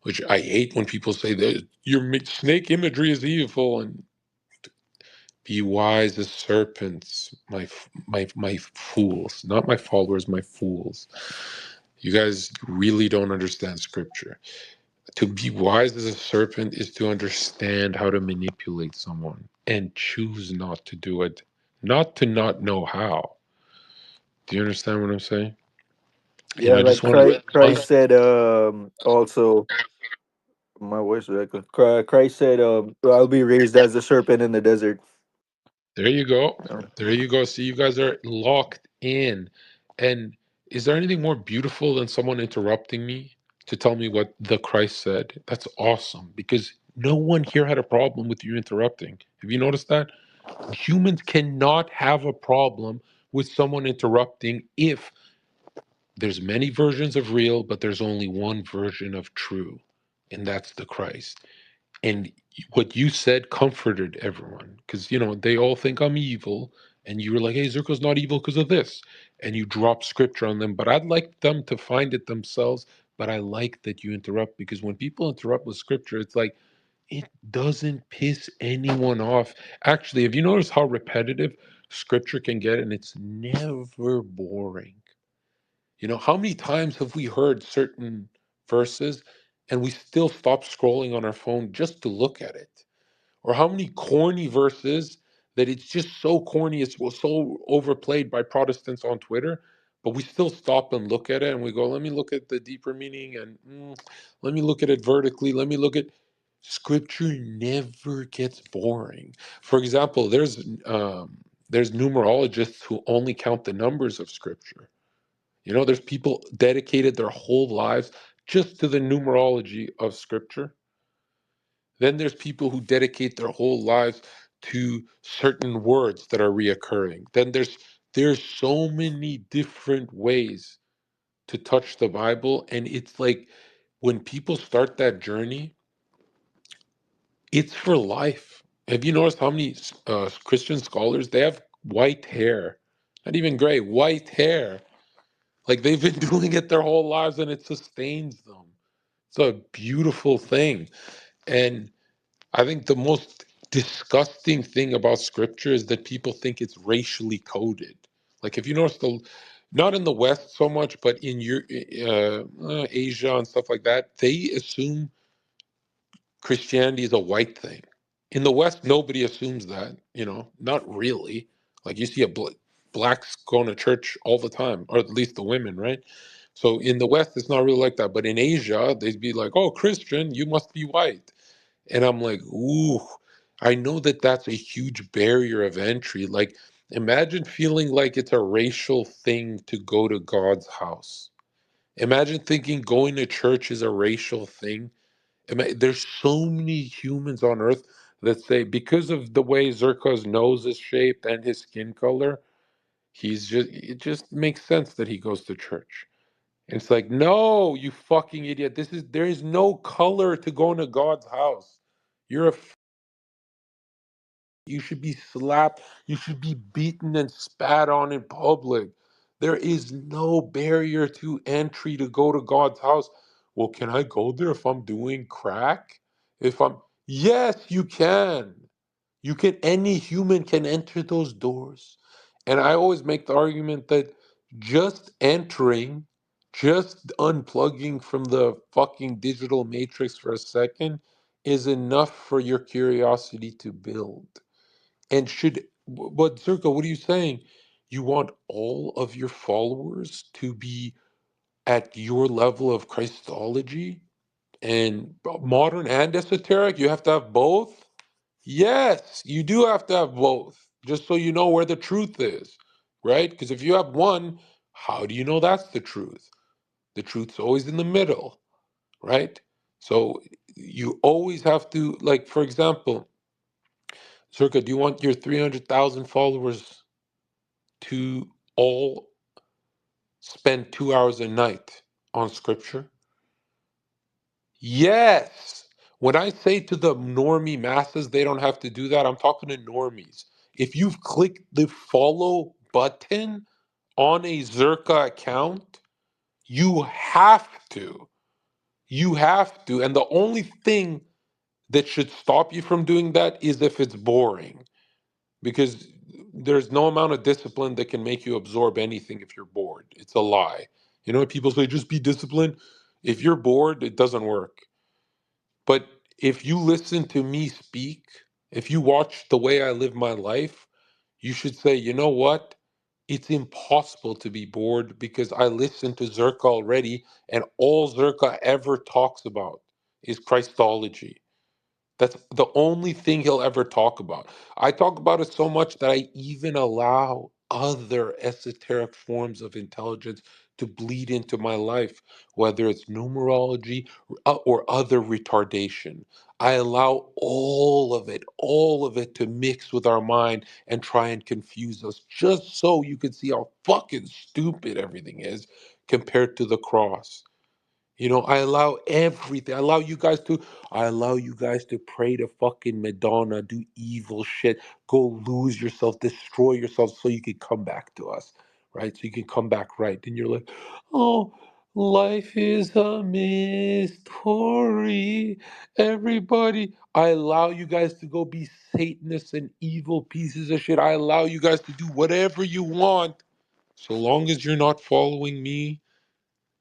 Which I hate when people say that your snake imagery is evil, and be wise as serpents, my fools, not my followers, my fools. You guys really don't understand scripture. To be wise as a serpent is to understand how to manipulate someone and choose not to do it, not to not know how. Do you understand what I'm saying? Yeah, I like just want Christ said, also, my voice was echo. Christ said, I'll be raised as a serpent in the desert. There you go. Yeah. There you go. See, you guys are locked in. And is there anything more beautiful than someone interrupting me to tell me what the Christ said? That's awesome because no one here had a problem with you interrupting. Have you noticed that? Humans cannot have a problem with someone interrupting if There's many versions of real, but there's only one version of true, and that's the Christ. And what you said comforted everyone because, they all think I'm evil. And you were like, hey, Zerko's not evil because of this. And you drop scripture on them. But I'd like them to find it themselves. But I like that you interrupt because when people interrupt with scripture, it's like, it doesn't piss anyone off. Actually, have you noticed how repetitive scripture can get? And it's never boring. How many times have we heard certain verses and we still stop scrolling on our phone just to look at it? Or how many corny verses that it's just so corny, it's so overplayed by Protestants on Twitter, but we still stop and look at it and we go, let me look at the deeper meaning and let me look at it vertically. Let me look at scripture never gets boring. For example, there's numerologists who only count the numbers of scripture. There's people dedicated their whole lives just to the numerology of scripture. Then there's people who dedicate their whole lives to certain words that are reoccurring. Then there's so many different ways to touch the Bible, and it's like when people start that journey, it's for life. Have you noticed how many Christian scholars they have white hair, not even gray, white hair? Like they've been doing it their whole lives, and it sustains them. It's a beautiful thing, and I think the most disgusting thing about scripture is that people think it's racially coded. Like if you notice not in the West so much, but in Asia and stuff like that, they assume Christianity is a white thing. In the West, nobody assumes that. Not really. Like you see blacks going to church all the time, or at least the women, right? So in the West, it's not really like that. But in Asia, they'd be like, "Oh, Christian, you must be white." And I'm like, ooh, I know that that's a huge barrier of entry. Like, imagine feeling like it's a racial thing to go to God's house. Imagine thinking going to church is a racial thing. There's so many humans on earth that say, because of the way Zerka's nose is shaped and his skin color, it just makes sense that he goes to church. And it's like, no, you fucking idiot. There is no color to go into God's house. You're a You should be slapped. You should be beaten and spat on in public. There is no barrier to entry to go to God's house. Well, can I go there if I'm doing crack? If I'm Yes, you can. Any human can enter those doors. And I always make the argument that just entering, just unplugging from the fucking digital matrix for a second is enough for your curiosity to build. And but Zerka, what are you saying? You want all of your followers to be at your level of Christology and modern and esoteric? You have to have both? Yes, you do have to have both, just so you know where the truth is, right? Because if you have one, how do you know that's the truth? The truth's always in the middle, right? So you always have to, like, for example, Zerka, do you want your 300,000 followers to all spend 2 hours a night on scripture? Yes. When I say to the normie masses, they don't have to do that, I'm talking to normies. If you've clicked the follow button on a Zerka account, you have to. You have to. And the only thing that should stop you from doing that is if it's boring. Because there's no amount of discipline that can make you absorb anything if you're bored. It's a lie. People say just be disciplined. If you're bored, it doesn't work. But if you listen to me speak, if you watch the way I live my life, you should say, you know what? It's impossible to be bored because I listened to Zerka already, and all Zerka ever talks about is Christology. That's the only thing he'll ever talk about. I talk about it so much that I even allow other esoteric forms of intelligence to bleed into my life, whether it's numerology or other retardation. I allow all of it to mix with our mind and try and confuse us just so you can see how fucking stupid everything is. compared to the cross. You know, I allow everything. I allow you guys to pray to fucking Madonna, do evil shit, go lose yourself, destroy yourself so you can come back to us, right? So you can come back right. And you're like, oh, life is a mystery. Everybody, I allow you guys to go be Satanists and evil pieces of shit. I allow you guys to do whatever you want, so long as you're not following me.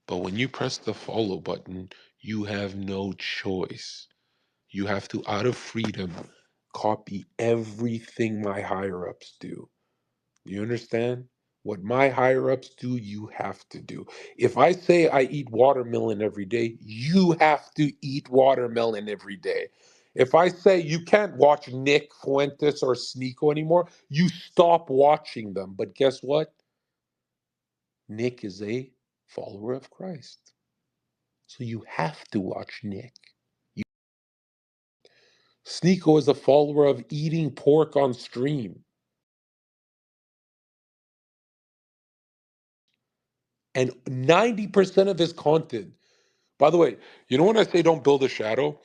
But when you press the follow button, you have no choice. You have to, out of freedom, copy everything my higher ups do. You understand? What my higher ups do, you have to do. If I say I eat watermelon every day, you have to eat watermelon every day. If I say you can't watch Nick Fuentes or Sneeko anymore, you stop watching them. But guess what? Nick is a follower of Christ. So you have to watch Nick. You, Sneeko is a follower of eating pork on stream. And 90% of his content, by the way, you know when I say don't build a shadow?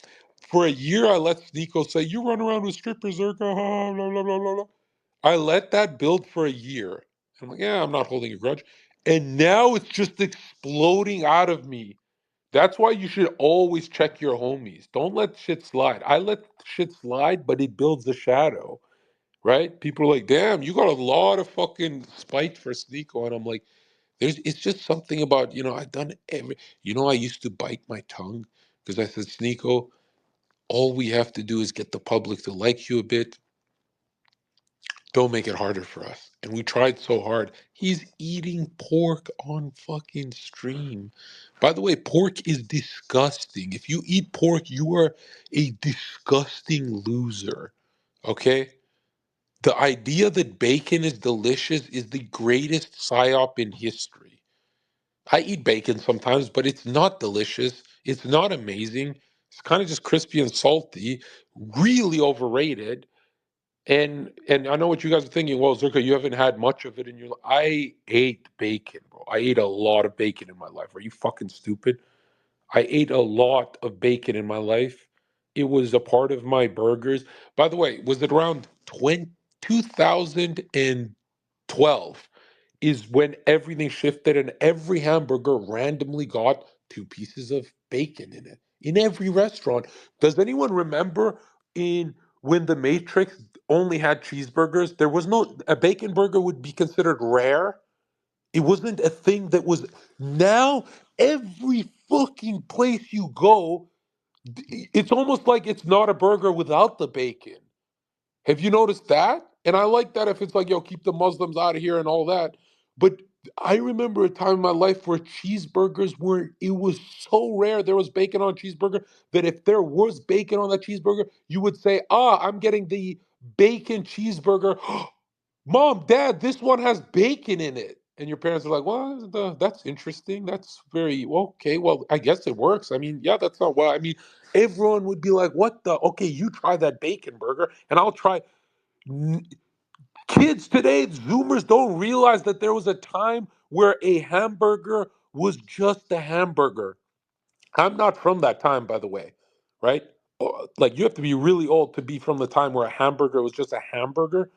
For a year, I let Sneeko say, you run around with strippers, Zherka, blah, blah, blah, blah, blah. I let that build for a year. I'm like, yeah, I'm not holding a grudge. And now it's just exploding out of me. That's why you should always check your homies. Don't let shit slide. I let shit slide, but it builds a shadow, right? People are like, damn, you got a lot of fucking spite for Sneeko. And I'm like, it's just something about, I've done I used to bite my tongue because I said, Sneeko, all we have to do is get the public to like you a bit. Don't make it harder for us. And we tried so hard. He's eating pork on fucking stream. By the way, pork is disgusting. If you eat pork, you are a disgusting loser. Okay? The idea that bacon is delicious is the greatest psyop in history. I eat bacon sometimes, but it's not delicious. It's not amazing. It's kind of just crispy and salty, really overrated. And I know what you guys are thinking. Well, Zherka, you haven't had much of it in your life. I ate bacon, bro. I ate a lot of bacon in my life. Are you fucking stupid? I ate a lot of bacon in my life. It was a part of my burgers. By the way, was it around 2012 is when everything shifted and every hamburger randomly got 2 pieces of bacon in it in every restaurant. Does anyone remember in when the Matrix only had cheeseburgers? There was no a bacon burger would be considered rare. It wasn't a thing that was now every fucking place you go, it's almost like it's not a burger without the bacon. Have you noticed that? And I like that if it's like, yo, keep the Muslims out of here and all that. But I remember a time in my life where cheeseburgers were, it was so rare there was bacon on a cheeseburger that if there was bacon on that cheeseburger, you would say, I'm getting the bacon cheeseburger. Mom, Dad, this one has bacon in it. And your parents are like, well, that's interesting. That's very, well, okay. Well, I guess it works. I mean, yeah, that's not well. I mean, everyone would be like, what the? Okay, you try that bacon burger and I'll try. N- Kids today, Zoomers don't realize that there was a time where a hamburger was just a hamburger. I'm not from that time, by the way, right? Like, you have to be really old to be from the time where a hamburger was just a hamburger.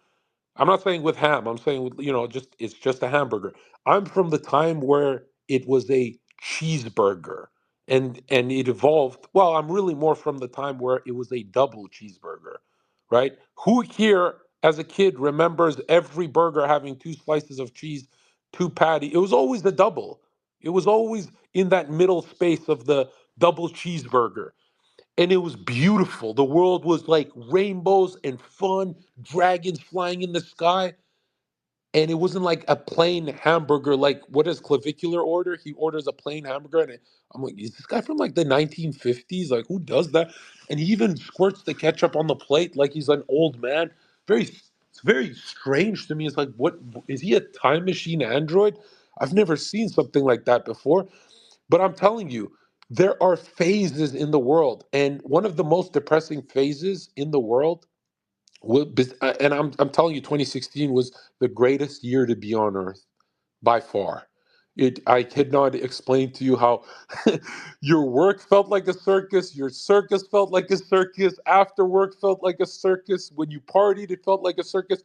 I'm not saying with ham. I'm saying with, just it's just a hamburger. I'm from the time where it was a cheeseburger and it evolved. Well, I'm really more from the time where it was a double cheeseburger, right? Who here as a kid remembers every burger having 2 slices of cheese, 2 patty? It was always the double. It was always in that middle space of the double cheeseburger and it was beautiful. The world was like rainbows and fun, dragons flying in the sky. And it wasn't like a plain hamburger. Like, what does Clavicular order? He orders a plain hamburger. And I'm like, is this guy from like the 1950s? Like, who does that? And he even squirts the ketchup on the plate like he's an old man. It's very strange to me. It's like, what is he a time machine android? I've never seen something like that before. But I'm telling you, there are phases in the world, and one of the most depressing phases in the world, and I'm telling you, 2016 was the greatest year to be on Earth by far. I cannot explain to you how your work felt like a circus, your circus felt like a circus, after work felt like a circus, when you partied, it felt like a circus.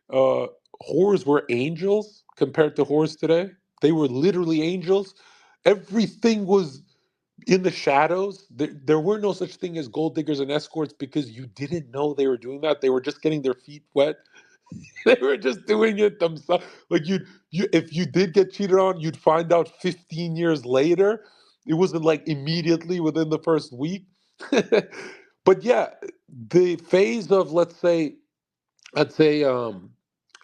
Uh, Whores were angels compared to whores today. They were literally angels. Everything was in the shadows. There were no such thing as gold diggers and escorts because you didn't know they were doing that. They were just getting their feet wet. They were just doing it themselves. Like if you did get cheated on, you'd find out 15 years later. It wasn't like immediately within the first week. But yeah, the phase of let's say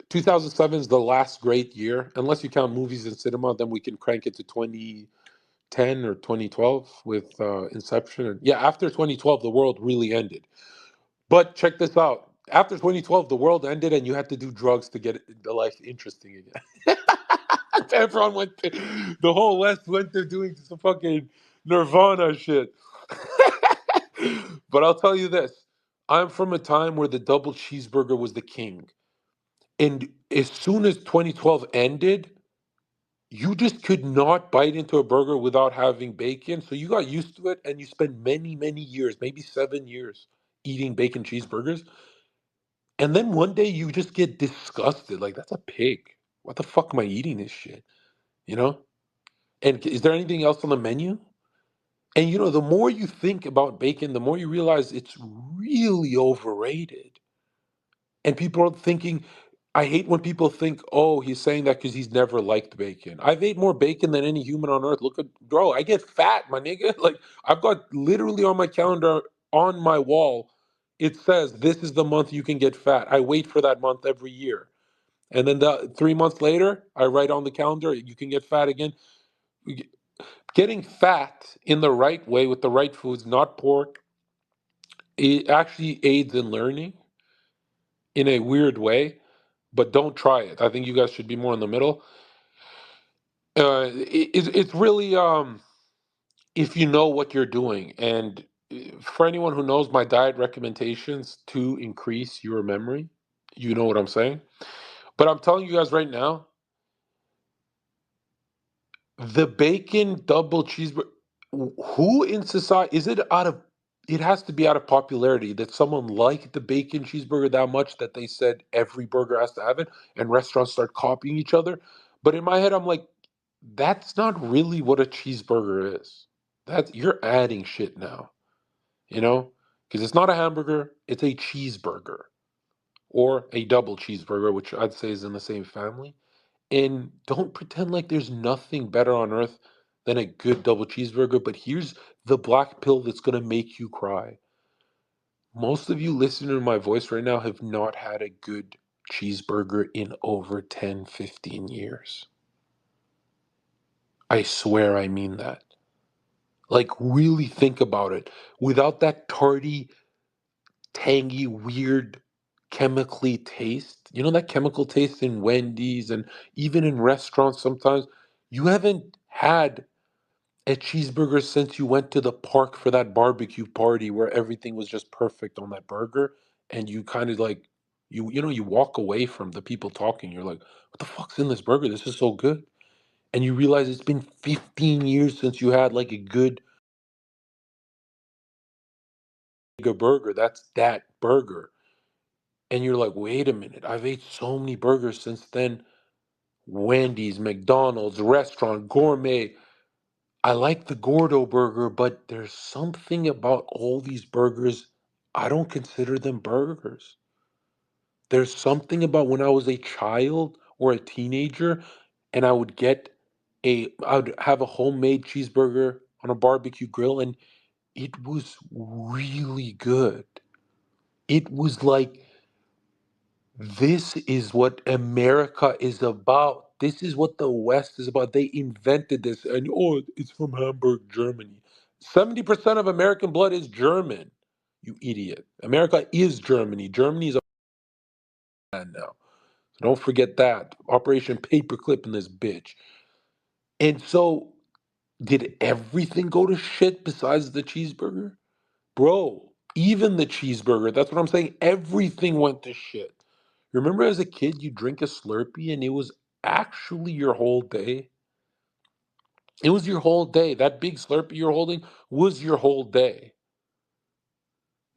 2007 is the last great year, unless you count movies and cinema. Then we can crank it to 2010 or 2012 with Inception. And yeah, after 2012, the world really ended. But check this out. After 2012, the world ended, and you had to do drugs to get the life interesting again. Everyone went to, the whole West went to doing some fucking Nirvana shit. But I'll tell you this: I'm from a time where the double cheeseburger was the king, and as soon as 2012 ended, you just could not bite into a burger without having bacon. So you got used to it, and you spent many, many years, maybe 7 years, eating bacon cheeseburgers. And then one day you just get disgusted. Like, that's a pig. What the fuck am I eating this shit? You know? And is there anything else on the menu? And the more you think about bacon, the more you realize it's really overrated. And people are thinking, I hate when people think, oh, he's saying that because he's never liked bacon. I've ate more bacon than any human on earth. Look at, bro, I get fat, my nigga. Like, I've got literally on my calendar, on my wall, it says, this is the month you can get fat. I wait for that month every year. And then 3 months later, I write on the calendar, you can get fat again. Getting fat in the right way with the right foods, not pork, it actually aids in learning in a weird way, but don't try it. I think you guys should be more in the middle. It's really if you know what you're doing, and for anyone who knows my diet recommendations to increase your memory, you know what I'm saying. But I'm telling you guys right now, the bacon double cheeseburger. Who in society is it out of? It has to be out of popularity that someone liked the bacon cheeseburger that much that they said every burger has to have it, and restaurants start copying each other. But in my head, I'm like, that's not really what a cheeseburger is. That you're adding shit now, you know, because it's not a hamburger; it's a cheeseburger or a double cheeseburger, which I'd say is in the same family. And don't pretend like there's nothing better on earth than a good double cheeseburger. But here's the black pill that's going to make you cry. Most of you listening to my voice right now have not had a good cheeseburger in over 10, 15 years. I swear I mean that. Like, really think about it. Without that tarty, tangy, weird, chemically taste, that chemical taste in Wendy's and even in restaurants sometimes, you haven't had a cheeseburger since you went to the park for that barbecue party where everything was just perfect on that burger, and you kind of like you walk away from the people talking. You're like, what the fuck's in this burger? This is so good. And you realize it's been 15 years since you had like a good burger. That's that burger. And you're like, wait a minute, I've ate so many burgers since then. Wendy's, McDonald's, restaurant, gourmet. I like the Gordo burger, but there's something about all these burgers. I don't consider them burgers. There's something about when I was a child or a teenager and I would have a homemade cheeseburger on a barbecue grill, and it was really good. It was like, this is what America is about. This is what the West is about. They invented this, and oh, it's from Hamburg, Germany. 70% of American blood is German. You idiot. America is Germany. Germany is a man now. So don't forget that. Operation Paperclip in this bitch. And so, did everything go to shit besides the cheeseburger? Bro, even the cheeseburger, that's what I'm saying. Everything went to shit. Remember as a kid, you drink a Slurpee and it was actually your whole day? It was your whole day. That big Slurpee you're holding was your whole day.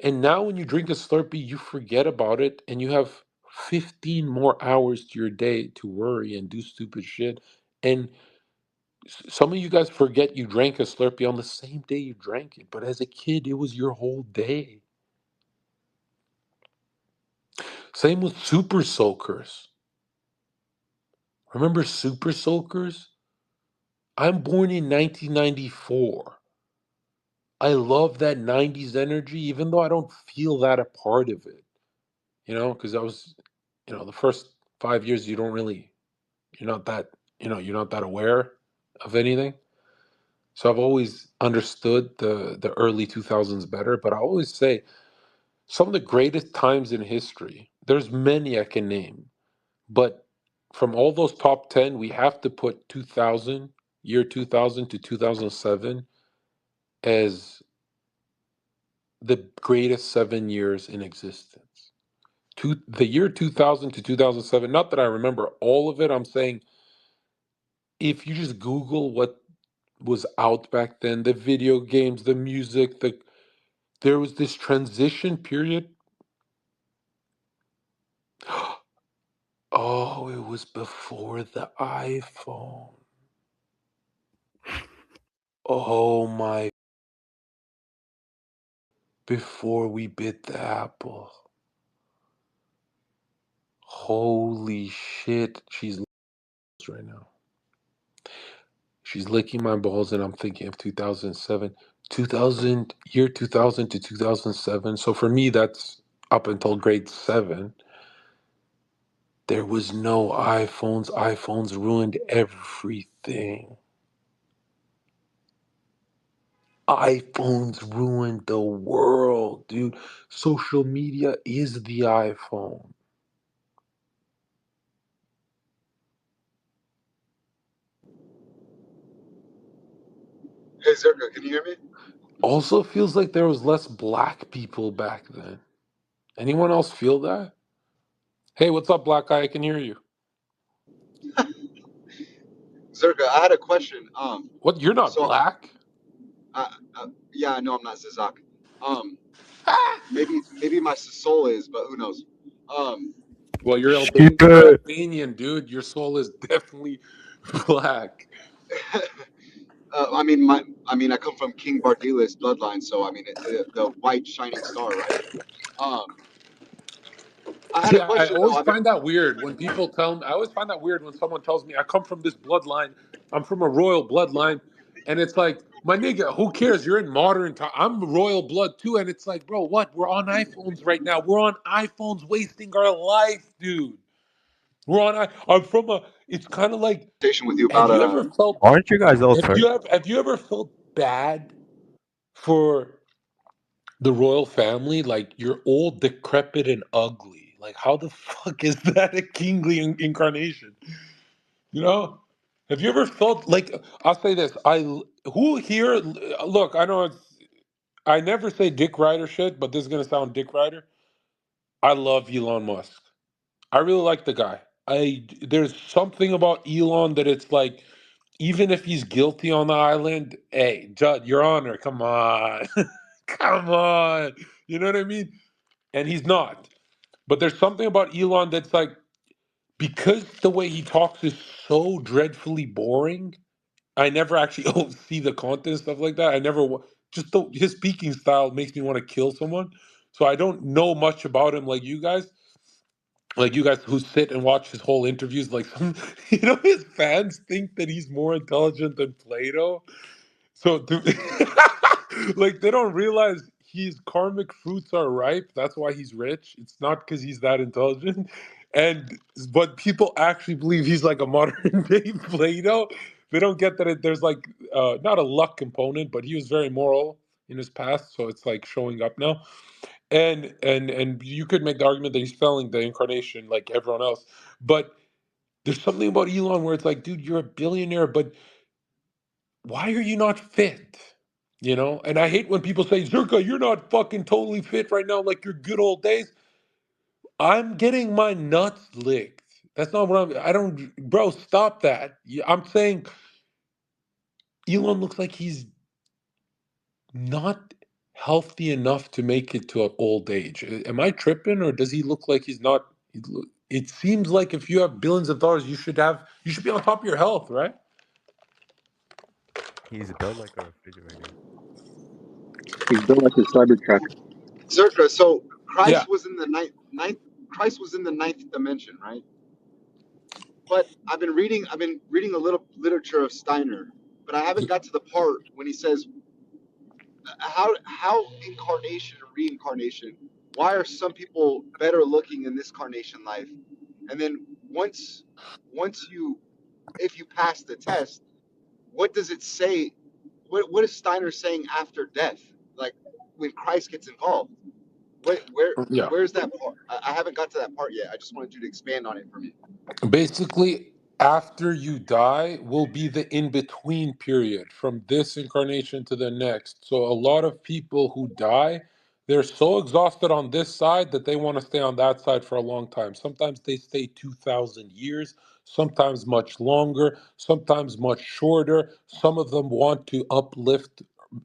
And now when you drink a Slurpee, you forget about it and you have 15 more hours to your day to worry and do stupid shit. And some of you guys forget you drank a Slurpee on the same day you drank it. But as a kid, it was your whole day. Same with Super Soakers. Remember Super Soakers? I'm born in 1994. I love that 90s energy, even though I don't feel that a part of it, because I was, the first 5 years, you're not that, you're not that aware of anything. So I've always understood the early 2000s better, but I always say some of the greatest times in history, there's many I can name, but from all those top 10, we have to put year 2000 to 2007 as the greatest 7 years in existence. The year 2000 to 2007, not that I remember all of it, I'm saying if you just Google what was out back then, the video games, the music, there was this transition period. Oh, it was before the iPhone. Oh my, before we bit the apple. Holy shit, she's right now. She's licking my balls, and I'm thinking of 2007. 2000 to 2007. So for me, that's up until grade 7. There was no iPhones. iPhones ruined everything. iPhones ruined the world, dude. Social media is the iPhone. Hey Zherka, can you hear me? Also feels like there was less black people back then. Anyone else feel that? Hey, what's up, black guy? I can hear you. Zherka, I had a question. What? You're not So black? yeah, I know I'm not Zizak. Um, maybe my soul is, but who knows? Um, Well, you're Stupid. Albanian, dude. Your soul is definitely black. I come from King Bardila's bloodline, so I mean, the white shining star, right? Um, I had See, a I question though. always find that weird when people tell me. I always find that weird when someone tells me I come from this bloodline. I'm from a royal bloodline, and it's like, my nigga, who cares? You're in modern time. I'm royal blood too, and it's like, bro, what? We're on iPhones right now. We're on iPhones, wasting our life, dude. We're on. I'm from a. It's kind of like. Conversation with you Have about you ever felt? Aren't you guys all turned? Have you ever felt bad for the royal family? Like you're old, decrepit, and ugly. Like how the fuck is that a kingly incarnation? You know? Have you ever felt like I'll say this? Who here? Look, I know I never say Dick Rider shit, but this is gonna sound Dick Rider. I love Elon Musk. I really like the guy. There's something about Elon that it's like, even if he's guilty on the island, hey, Judd, Your Honor, come on, come on, you know what I mean? And he's not. But there's something about Elon that's like, because the way he talks is so dreadfully boring. I never actually see the content and stuff like that. I never just his speaking style makes me want to kill someone. So I don't know much about him like you guys who sit and watch his whole interviews. Like some, his fans think that he's more intelligent than Plato. So, like, they don't realize his karmic fruits are ripe. That's why he's rich. It's not because he's that intelligent. And but people actually believe he's like a modern day Plato. They don't get that there's like not a luck component, but he was very moral in his past, so it's like showing up now. And you could make the argument that he's failing the incarnation like everyone else, but there's something about Elon where it's like, dude, you're a billionaire, but why are you not fit? And I hate when people say, Zerka, you're not fucking totally fit right now, like your good old days. I'm getting my nuts licked. That's not what I don't, bro, stop that. I'm saying Elon looks like he's not healthy enough to make it to an old age. Am I tripping, or does he look like he's not? It seems like if you have billions of dollars, you should be on top of your health, right? He's built like a refrigerator. He's built like a Cybertruck. Zerka, so Yeah. Christ was in the ninth. Christ was in the ninth dimension, right? But I've been reading a little literature of Steiner, but I haven't got to the part when he says how incarnation and reincarnation. Why are some people better looking in this carnation life, and then once you if you pass the test, what does it say? What is Steiner saying after death? Like when Christ gets involved, Yeah. where's that part? I haven't got to that part yet. I just wanted you to expand on it for me. Basically, after you die will be the in between period from this incarnation to the next. So, a lot of people who die, they're so exhausted on this side that they want to stay on that side for a long time. Sometimes they stay 2,000 years, sometimes much longer, sometimes much shorter. Some of them want to uplift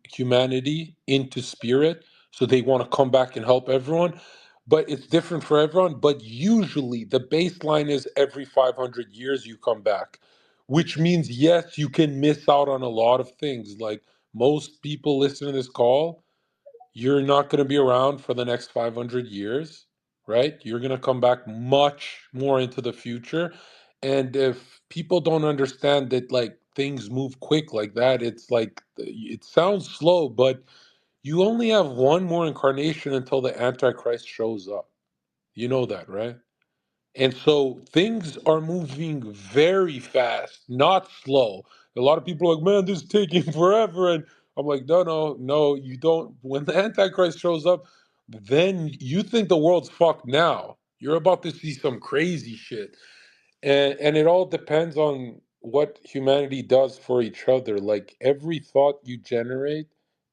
humanity into spirit. So, they want to come back and help everyone, but it's different for everyone. But usually the baseline is every 500 years you come back, which means, yes, you can miss out on a lot of things. Like most people listening to this call, you're not going to be around for the next 500 years, right? You're going to come back much more into the future. And if people don't understand that, like, things move quick like that, it's like it sounds slow, but you only have one more incarnation until the Antichrist shows up. You know that, right? And so things are moving very fast, not slow. A lot of people are like, man, this is taking forever. And I'm like, no, no, no, you don't. When the Antichrist shows up, then you think the world's fucked now. You're about to see some crazy shit. And it all depends on what humanity does for each other. Like every thought you generate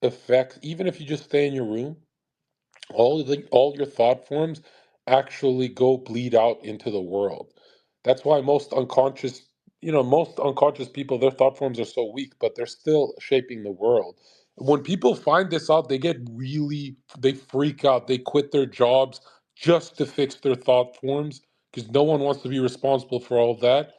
affects, even if you just stay in your room, all your thought forms actually go bleed out into the world. That's why most unconscious people, their thought forms are so weak, but they're still shaping the world. When people find this out, they freak out, they quit their jobs just to fix their thought forms, because no one wants to be responsible for all of that.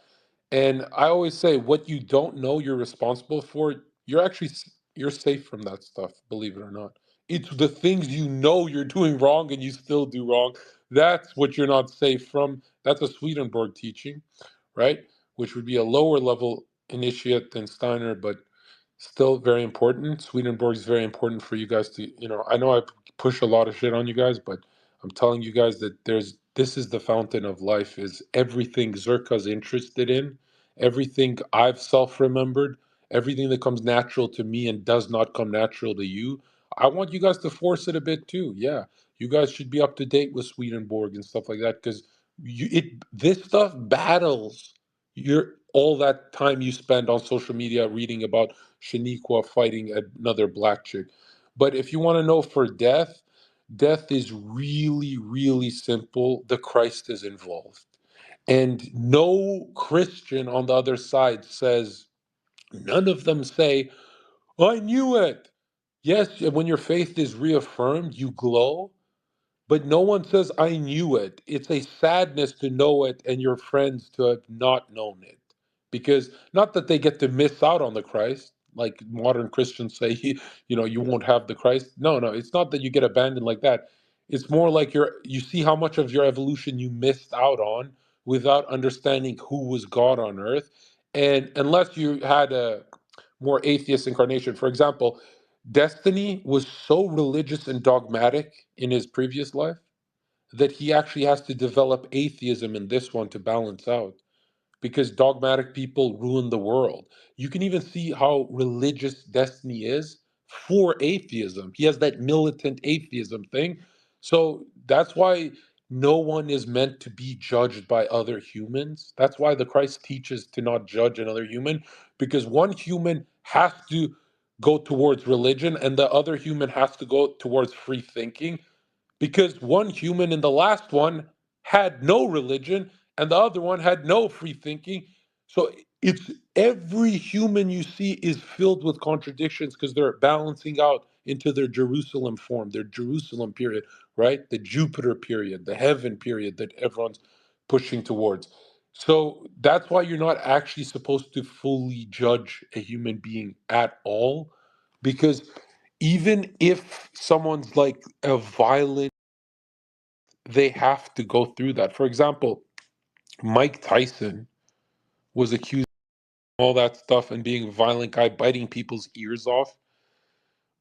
And I always say, what you don't know you're responsible for, you're safe from that stuff, believe it or not. It's the things you know you're doing wrong and you still do wrong. That's what you're not safe from. That's a Swedenborg teaching, right? Which would be a lower level initiate than Steiner, but still very important. Swedenborg is very important for you guys to, I know I push a lot of shit on you guys, but I'm telling you guys that this is the fountain of life, is everything Zerka's interested in, everything I've self-remembered, everything that comes natural to me and does not come natural to you. I want you guys to force it a bit too. Yeah. You guys should be up to date with Swedenborg and stuff like that, because this stuff battles your all that time you spend on social media reading about Shaniqua fighting another black chick. But if you want to know for death, death is really, really simple. The Christ is involved. And no Christian on the other side says, none of them say, I knew it. Yes, when your faith is reaffirmed, you glow, but no one says, I knew it. It's a sadness to know it and your friends to have not known it. Because not that they get to miss out on the Christ, like modern Christians say, you won't have the Christ. No, no, it's not that you get abandoned like that. It's more like you see how much of your evolution you missed out on without understanding who was God on earth. And unless you had a more atheist incarnation, for example, Destiny was so religious and dogmatic in his previous life that he actually has to develop atheism in this one to balance out, because dogmatic people ruin the world. You can even see how religious Destiny is for atheism. He has that militant atheism thing. So that's why no one is meant to be judged by other humans. That's why the Christ teaches to not judge another human, because one human has to go towards religion and the other human has to go towards free thinking, because one human in the last one had no religion and the other one had no free thinking. So It's every human you see is filled with contradictions because they're balancing out into their Jerusalem form, their Jerusalem period, right? The Jupiter period, the heaven period that everyone's pushing towards. So that's why you're not actually supposed to fully judge a human being at all, because even if someone's like a violent, they have to go through that. For example, Mike Tyson was accused all that stuff and being a violent guy, biting people's ears off.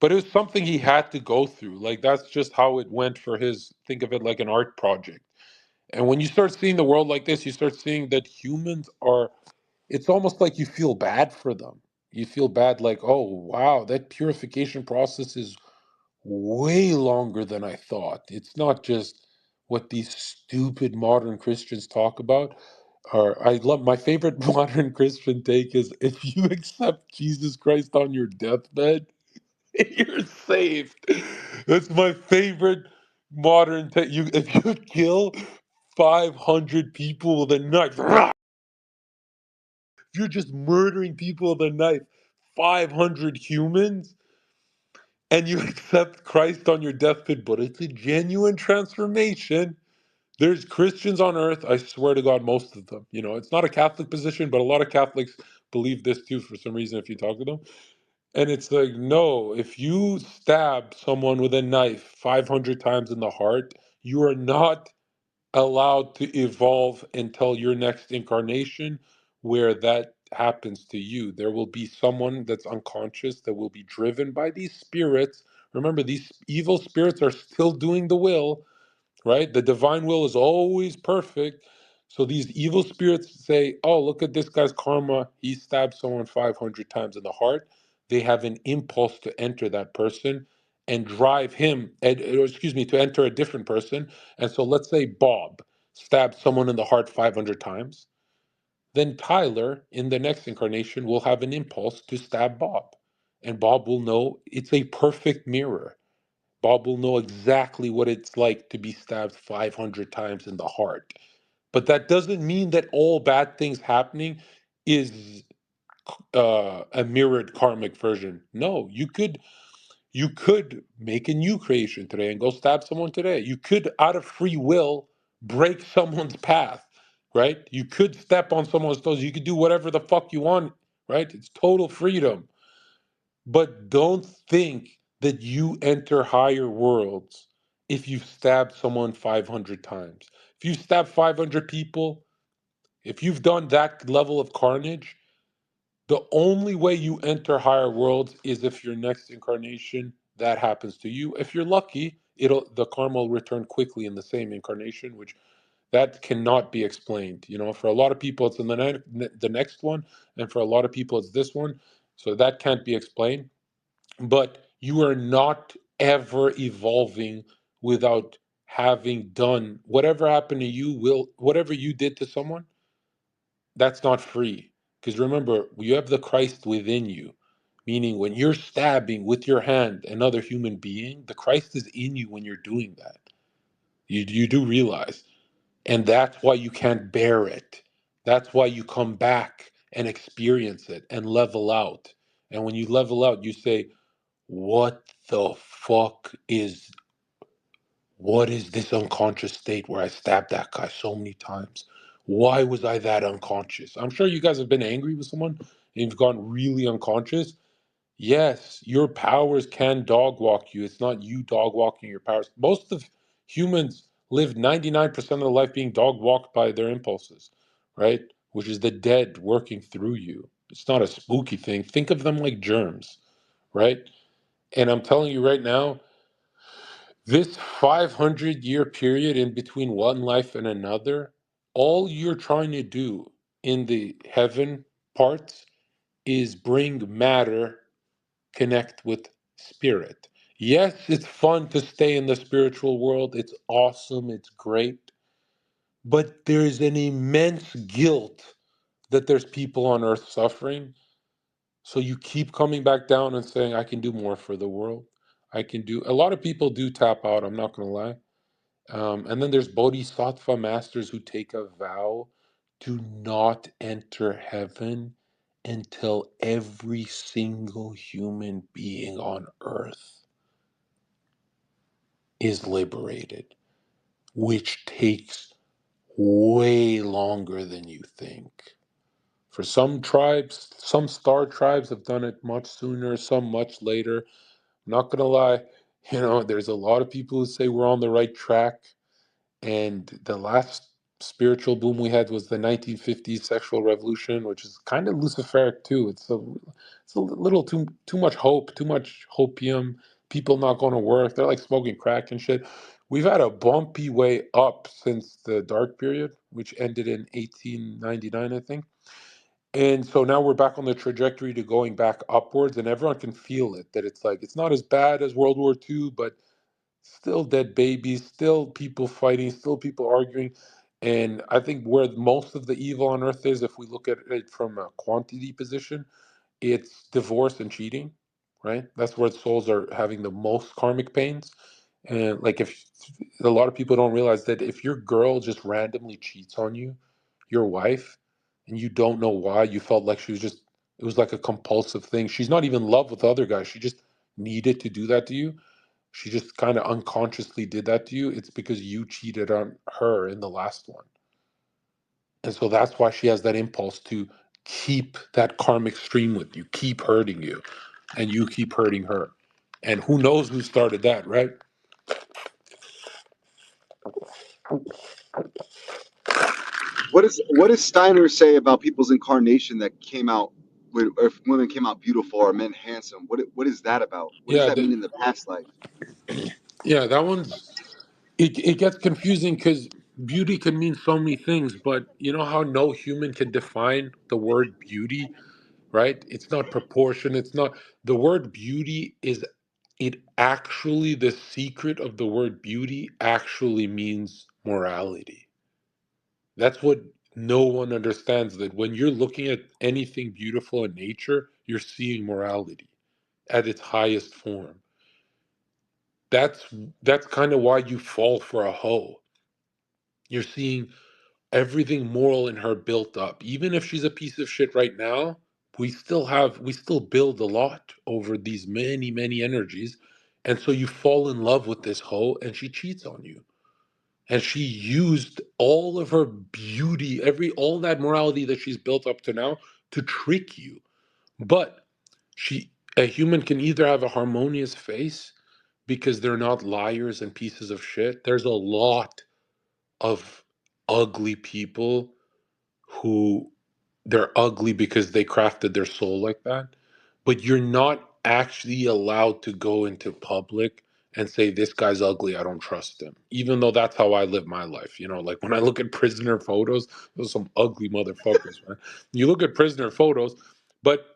But it was something he had to go through. Like that's just how it went for his. Think of it like an art project. And when you start seeing the world like this, you start seeing that humans are. It's almost like you feel bad for them. You feel bad, like, oh wow, that purification process is way longer than I thought. It's not just what these stupid modern Christians talk about. Or I love my favorite modern Christian take is if you accept Jesus Christ on your deathbed, you're saved. That's my favorite modern take. You if you kill 500 people with a knife, if you're just murdering people with a knife, 500 humans, and you accept Christ on your deathbed, but it's a genuine transformation. There's Christians on earth, I swear to God, most of them. You know, it's not a Catholic position, but a lot of Catholics believe this too for some reason if you talk to them. And it's like, no, if you stab someone with a knife 500 times in the heart, you are not allowed to evolve until your next incarnation where that happens to you. There will be someone that's unconscious that will be driven by these spirits. Remember, these evil spirits are still doing the will, right? The divine will is always perfect. So these evil spirits say, oh, look at this guy's karma. He stabbed someone 500 times in the heart. They have an impulse to enter that person and drive him, or excuse me, to enter a different person. And so let's say Bob stabbed someone in the heart 500 times. Then Tyler, in the next incarnation, will have an impulse to stab Bob. And Bob will know it's a perfect mirror. Bob will know exactly what it's like to be stabbed 500 times in the heart. But that doesn't mean that all bad things happening is a mirrored karmic version. No, you could make a new creation today and go stab someone today. You could, out of free will, break someone's path, right? You could step on someone's toes. You could do whatever the fuck you want, right? It's total freedom. But don't think that you enter higher worlds if you've stabbed someone 500 times. If you stab 500 people, if you've done that level of carnage, the only way you enter higher worlds is if your next incarnation that happens to you. If you're lucky, it'll the karma will return quickly in the same incarnation, which that cannot be explained. You know, for a lot of people it's in the next one, and for a lot of people it's this one. So that can't be explained, but you are not ever evolving without having done whatever happened to you will whatever you did to someone, that's not free, because remember you have the Christ within you, meaning when you're stabbing with your hand another human being, the Christ is in you when you're doing that. You do realize, and that's why you can't bear it. That's why you come back and experience it and level out. And when you level out you say, what the fuck is what is this unconscious state where I stabbed that guy so many times? Why was I that unconscious? I'm sure you guys have been angry with someone and you've gone really unconscious. Yes, your powers can dog walk you. It's not you dog walking your powers. Most of humans live 99% of their life being dog walked by their impulses, right? Which is the dead working through you. It's not a spooky thing. Think of them like germs, right? And I'm telling you right now, this 500-year period in between one life and another, all you're trying to do in the heaven parts is bring matter connect with spirit. Yes, it's fun to stay in the spiritual world. It's awesome. It's great. But there is an immense guilt that there's people on earth suffering. So you keep coming back down and saying, I can do more for the world. I can do. A lot of people do tap out. I'm not going to lie. And then there's bodhisattva masters who take a vow do not enter heaven until every single human being on earth is liberated, which takes way longer than you think. For some tribes, some star tribes have done it much sooner, some much later. I'm not gonna lie, there's a lot of people who say we're on the right track. And the last spiritual boom we had was the 1950s sexual revolution, which is kind of Luciferic too. It's a little too much hope, too much hopium. People not going to work. They're like smoking crack and shit. We've had a bumpy way up since the dark period, which ended in 1899, I think. And so now we're back on the trajectory to going back upwards, and everyone can feel it. That it's like it's not as bad as World War II, but still dead babies, still people fighting, still people arguing. And I think where most of the evil on earth is, if we look at it from a quantity position, it's divorce and cheating, right? That's where souls are having the most karmic pains. And like if a lot of people don't realize that if your girl just randomly cheats on you, your wife, and you don't know why, you felt like she was just, it was like a compulsive thing. She's not even in love with the other guy. She just needed to do that to you. She just kind of unconsciously did that to you. It's because you cheated on her in the last one. And so that's why she has that impulse to keep that karmic stream with you, keep hurting you, and you keep hurting her. And who knows who started that, right? What does Steiner say about people's incarnation that came out, or if women came out beautiful or men handsome? What is that about? What does Yeah, that mean in the past life? yeah, that one's it gets confusing because beauty can mean so many things, but you know how no human can define the word beauty, right? It's not proportion, it's not the word beauty is it actually the secret of the word beauty actually means morality. That's what no one understands, that when you're looking at anything beautiful in nature, you're seeing morality at its highest form. That's that's kind of why you fall for a hoe. You're seeing everything moral in her built up. Even if she's a piece of shit right now, we still build a lot over these many energies. And so you fall in love with this hoe and she cheats on you. And she used all of her beauty, all that morality that she's built up to now to trick you. But a human can either have a harmonious face because they're not liars and pieces of shit. There's a lot of ugly people who they're ugly because they crafted their soul like that. But you're not actually allowed to go into public and say, this guy's ugly, I don't trust him. Even though that's how I live my life. Like when I look at prisoner photos, those are some ugly motherfuckers, man. You look at prisoner photos, but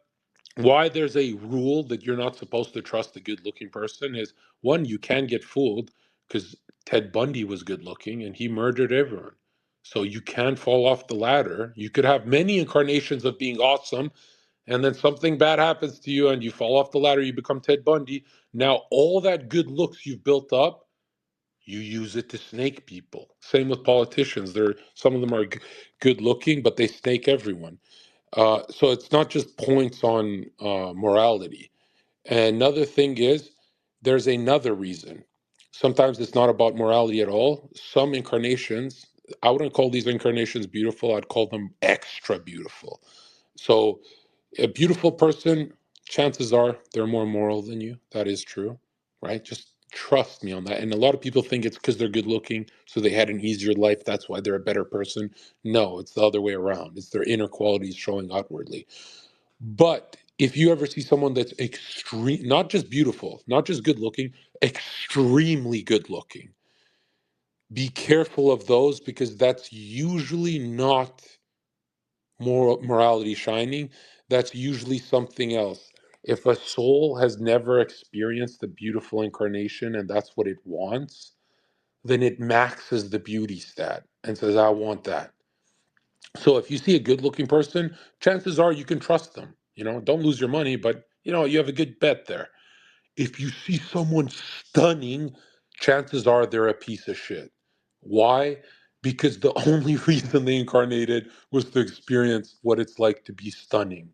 why there's a rule that you're not supposed to trust a good looking person is one, you can get fooled because Ted Bundy was good looking and he murdered everyone. So you can fall off the ladder. You could have many incarnations of being awesome, and then something bad happens to you and you fall off the ladder, you become Ted Bundy. Now, all that good looks you've built up, you use it to snake people. Same with politicians. Some of them are good looking, but they snake everyone. So it's not just points on morality. And another thing is, there's another reason. Sometimes it's not about morality at all. Some incarnations, I wouldn't call these incarnations beautiful, I'd call them extra beautiful. So, a beautiful person, chances are they're more moral than you. That is true, right? Just trust me on that. And a lot of people think it's because they're good looking, so they had an easier life. That's why they're a better person. No, it's the other way around. It's their inner qualities showing outwardly. But if you ever see someone that's extreme, not just beautiful, not just good looking, extremely good looking, be careful of those because that's usually not morality shining. That's usually something else. If a soul has never experienced a beautiful incarnation and that's what it wants, then it maxes the beauty stat and says, I want that. So if you see a good looking person, chances are you can trust them. Don't lose your money, but you have a good bet there. If you see someone stunning, chances are they're a piece of shit. Why? because the only reason they incarnated was to experience what it's like to be stunning,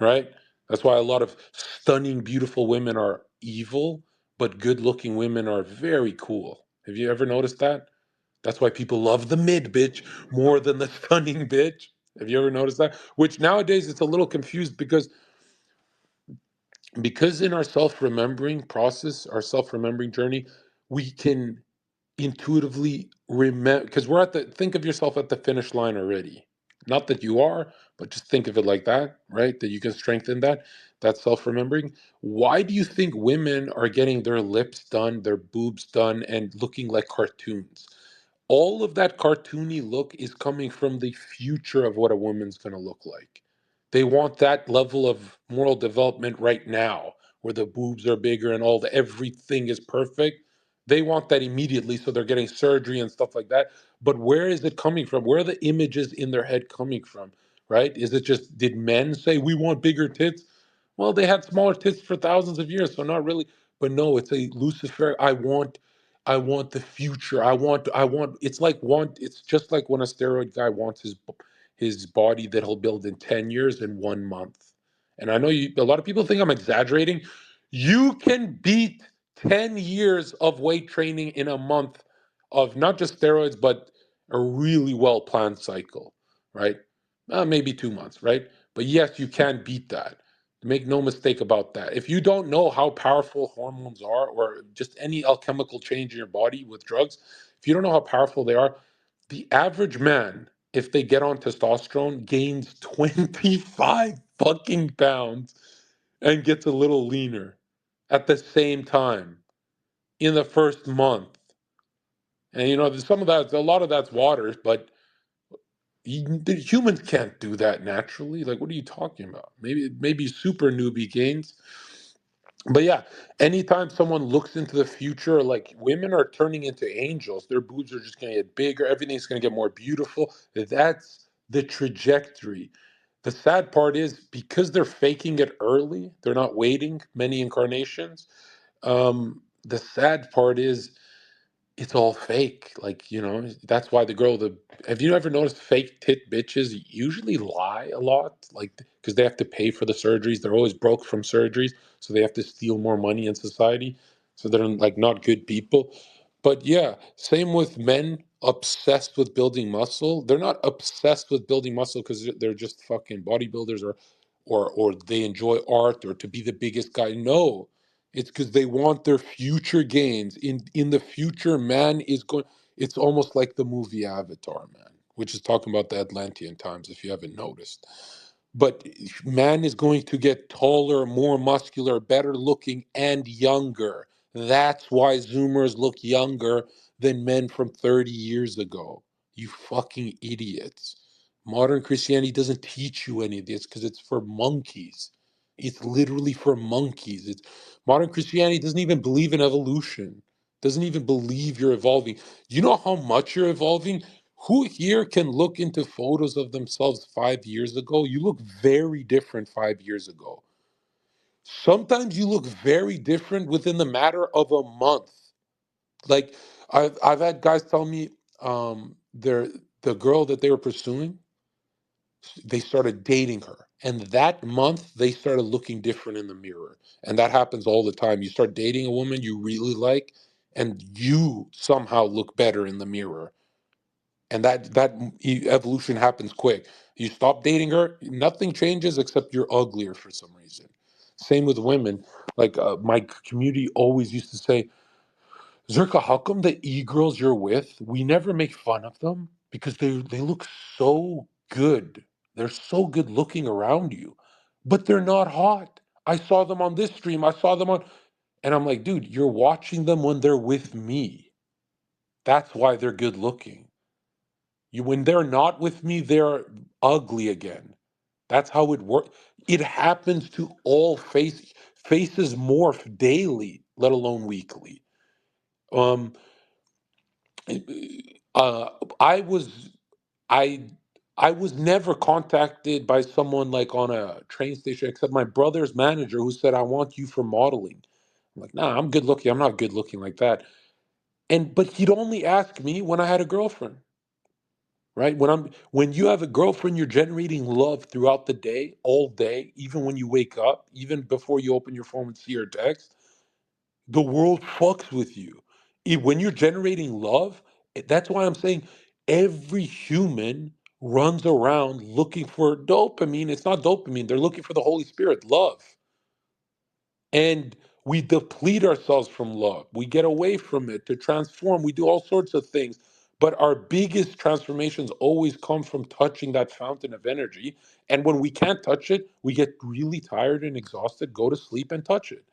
right? That's why a lot of stunning, beautiful women are evil, but good looking women are very cool. Have you ever noticed that? That's why people love the mid bitch more than the stunning bitch. Have you ever noticed that? Which nowadays it's a little confused because in our self-remembering process, our self-remembering journey, we can intuitively remember, because we're at the think of yourself at the finish line already. Not that you are, but just think of it like that, right? That you can strengthen that self-remembering. Why do you think women are getting their lips done, their boobs done, and looking like cartoons? All of that cartoony look is coming from the future of what a woman's going to look like. They want that level of moral development right now, where the boobs are bigger and all the everything is perfect. They want that immediately, so they're getting surgery and stuff like that. But where is it coming from? Where are the images in their head coming from? Right? Is it just, did men say we want bigger tits? Well, they had smaller tits for thousands of years, so not really. But no, it's a Lucifer. I want the future. I want. It's just like when a steroid guy wants his body that he'll build in 10 years in 1 month. And I know a lot of people think I'm exaggerating. You can beat 10 years of weight training in a month of not just steroids, but a really well planned cycle, right? Maybe 2 months, right? But yes, you can beat that. Make no mistake about that. If you don't know how powerful hormones are, or just any alchemical change in your body with drugs, if you don't know how powerful they are, the average man, if they get on testosterone, gains 25 fucking pounds and gets a little leaner at the same time in the first month. And some of that, a lot of that's water, but the humans can't do that naturally. Like, what are you talking about? Maybe super newbie gains. But yeah, anytime someone looks into the future, like women are turning into angels, their boobs are just going to get bigger, everything's going to get more beautiful. That's the trajectory. The sad part is because they're faking it early, they're not waiting many incarnations. The sad part is it's all fake. Like, that's why have you ever noticed fake tit bitches usually lie a lot? Like, because they have to pay for the surgeries. They're always broke from surgeries, so they have to steal more money in society. So they're like not good people. But yeah, same with men obsessed with building muscle. They're not obsessed with building muscle because they're just fucking bodybuilders or they enjoy art or to be the biggest guy. No, it's because they want their future gains. In the future, man is going. It's almost like the movie Avatar, man, which is talking about the Atlantean times, if you haven't noticed. But man is going to get taller, more muscular, better looking, and younger. That's why Zoomers look younger than men from 30 years ago. You fucking idiots. Modern Christianity doesn't teach you any of this because it's for monkeys. It's literally for monkeys. Modern Christianity doesn't even believe in evolution. Doesn't even believe you're evolving. You know how much you're evolving? Who here can look into photos of themselves 5 years ago? You look very different 5 years ago. Sometimes you look very different within the matter of a month. Like I've had guys tell me the girl that they were pursuing, they started dating her. And that month, they started looking different in the mirror. And that happens all the time. You start dating a woman you really like, and you somehow look better in the mirror. And evolution happens quick. You stop dating her, nothing changes except you're uglier for some reason. Same with women. Like my community always used to say, Zerka, how come the e-girls you're with, we never make fun of them? Because they look so good. They're so good looking around you. But they're not hot. I saw them on this stream. I saw them on and I'm like, dude, you're watching them when they're with me. That's why they're good looking. When they're not with me, they're ugly again. That's how it works. It happens to all faces morph daily, let alone weekly. Um, uh, I was I I was never contacted by someone like on a train station except my brother's manager who said, "I want you for modeling." I'm like, "Nah, I'm good looking. I'm not good looking like that." But he'd only ask me when I had a girlfriend. right? When you have a girlfriend, you're generating love throughout the day, all day, even when you wake up, even before you open your phone and see her text. The world fucks with you. When you're generating love, that's why I'm saying every human runs around looking for dopamine. It's not dopamine, they're looking for the Holy Spirit, love. And we deplete ourselves from love. We get away from it to transform. We do all sorts of things. But our biggest transformations always come from touching that fountain of energy. And when we can't touch it, we get really tired and exhausted, go to sleep and touch it.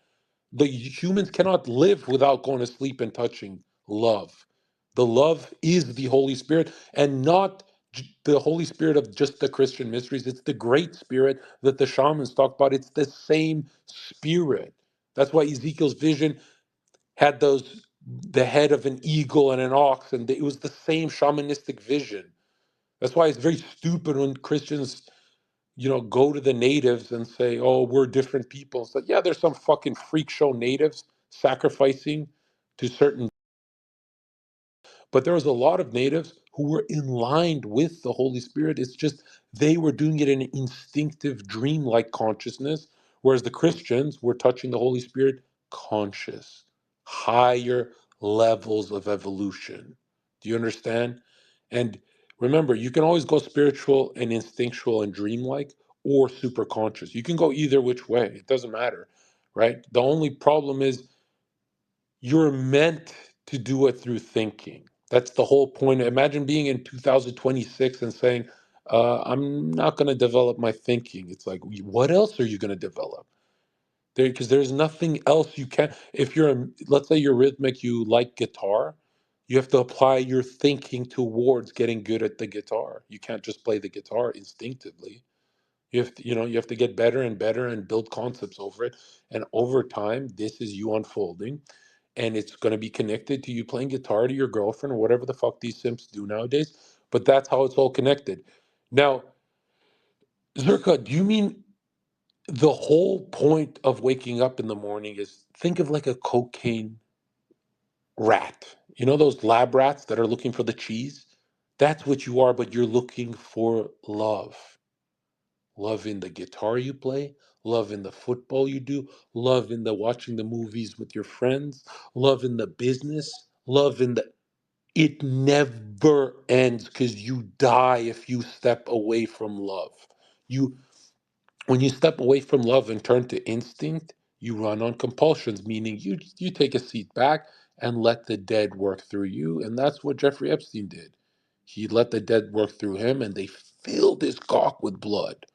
The humans cannot live without going to sleep and touching love. The love is the Holy Spirit, and not the Holy Spirit of just the Christian mysteries. It's the great spirit that the shamans talk about. It's the same spirit. That's why Ezekiel's vision had the head of an eagle and an ox, and it was the same shamanistic vision. That's why it's very stupid when Christians go to the natives and say, "Oh, we're different people." It's like, yeah, there's some fucking freak show natives sacrificing to certain, but there was a lot of natives who were in line with the Holy Spirit. It's just they were doing it in an instinctive, dream-like consciousness, whereas the Christians were touching the Holy Spirit conscious, higher levels of evolution. Do you understand? And remember, you can always go spiritual and instinctual and dreamlike or super conscious. You can go either which way. It doesn't matter, right? The only problem is you're meant to do it through thinking. That's the whole point. Imagine being in 2026 and saying, I'm not going to develop my thinking. It's like, what else are you going to develop? Because there's nothing else you can. If let's say you're rhythmic, you like guitar, you have to apply your thinking towards getting good at the guitar. You can't just play the guitar instinctively. You have to get better and better and build concepts over it. And over time, this is you unfolding, and it's going to be connected to you playing guitar to your girlfriend or whatever the fuck these simps do nowadays. But that's how it's all connected. Now, Zerka, do you mean the whole point of waking up in the morning is think of like a cocaine rat? You know those lab rats that are looking for the cheese? That's what you are, but you're looking for love. Love in the guitar you play, love in the football you do, love in the watching the movies with your friends, love in the business, love in the it never ends because you die if you step away from love. You When you step away from love and turn to instinct, you run on compulsions, meaning you take a seat back and let the dead work through you. And that's what Jeffrey Epstein did. He let the dead work through him and they filled his cock with blood.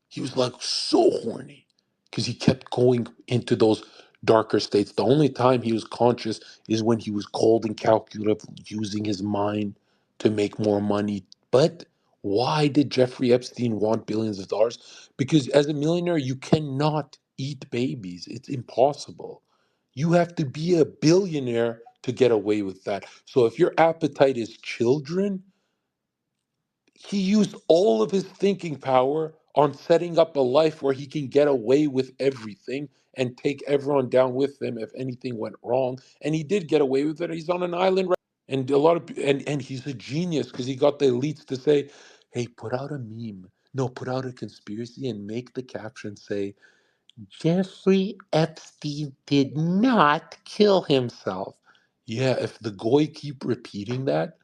He was like so horny because he kept going into those darker states. The only time he was conscious is when he was cold and calculative, using his mind to make more money. But why did Jeffrey Epstein want billions of dollars? Because as a millionaire, you cannot eat babies. It's impossible. You have to be a billionaire to get away with that. So if your appetite is children, he used all of his thinking power on setting up a life where he can get away with everything and take everyone down with him if anything went wrong. And he did get away with it. He's on an island, and a lot of and he's a genius because he got the elites to say, "Hey, put out a meme. No, put out a conspiracy and make the caption say Jeffrey Epstein did not kill himself." Yeah, if the goy keep repeating that,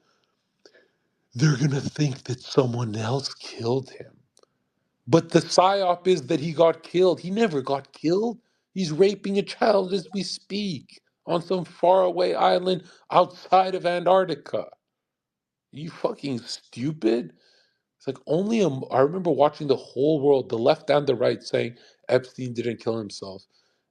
they're going to think that someone else killed him. But the psyop is that he got killed. He never got killed. He's raping a child as we speak on some faraway island outside of Antarctica. You fucking stupid. It's like I remember watching the whole world, the left and the right, saying Epstein didn't kill himself.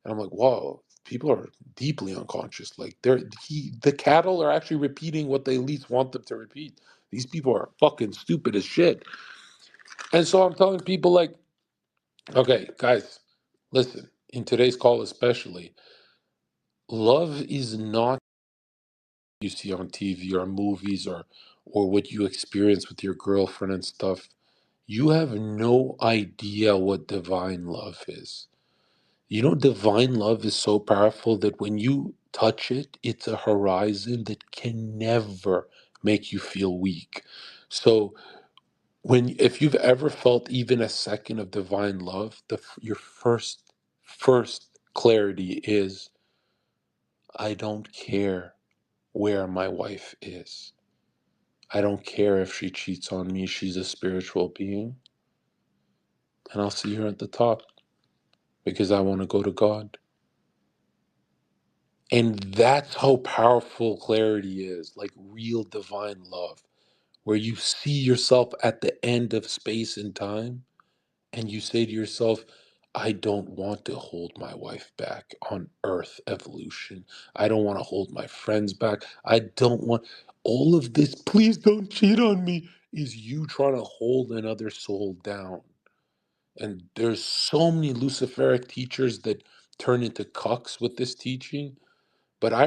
And I'm like, whoa, people are deeply unconscious. Like the cattle are actually repeating what the elites want them to repeat. These people are fucking stupid as shit. And so I'm telling people like, okay, guys, listen, in today's call especially, love is not you see on TV or movies or what you experience with your girlfriend and stuff. You have no idea what divine love is. You know, divine love is so powerful that when you touch it, it's a horizon that can never make you feel weak. So if you've ever felt even a second of divine love, your first clarity is, I don't care where my wife is. I don't care if she cheats on me. She's a spiritual being, and I'll see her at the top because I want to go to God. And that's how powerful clarity is, like real divine love, where you see yourself at the end of space and time, and you say to yourself, I don't want to hold my wife back on Earth evolution. I don't want to hold my friends back. I don't want all of this. Please don't cheat on me. Is you trying to hold another soul down? And there's so many Luciferic teachers that turn into cucks with this teaching. But I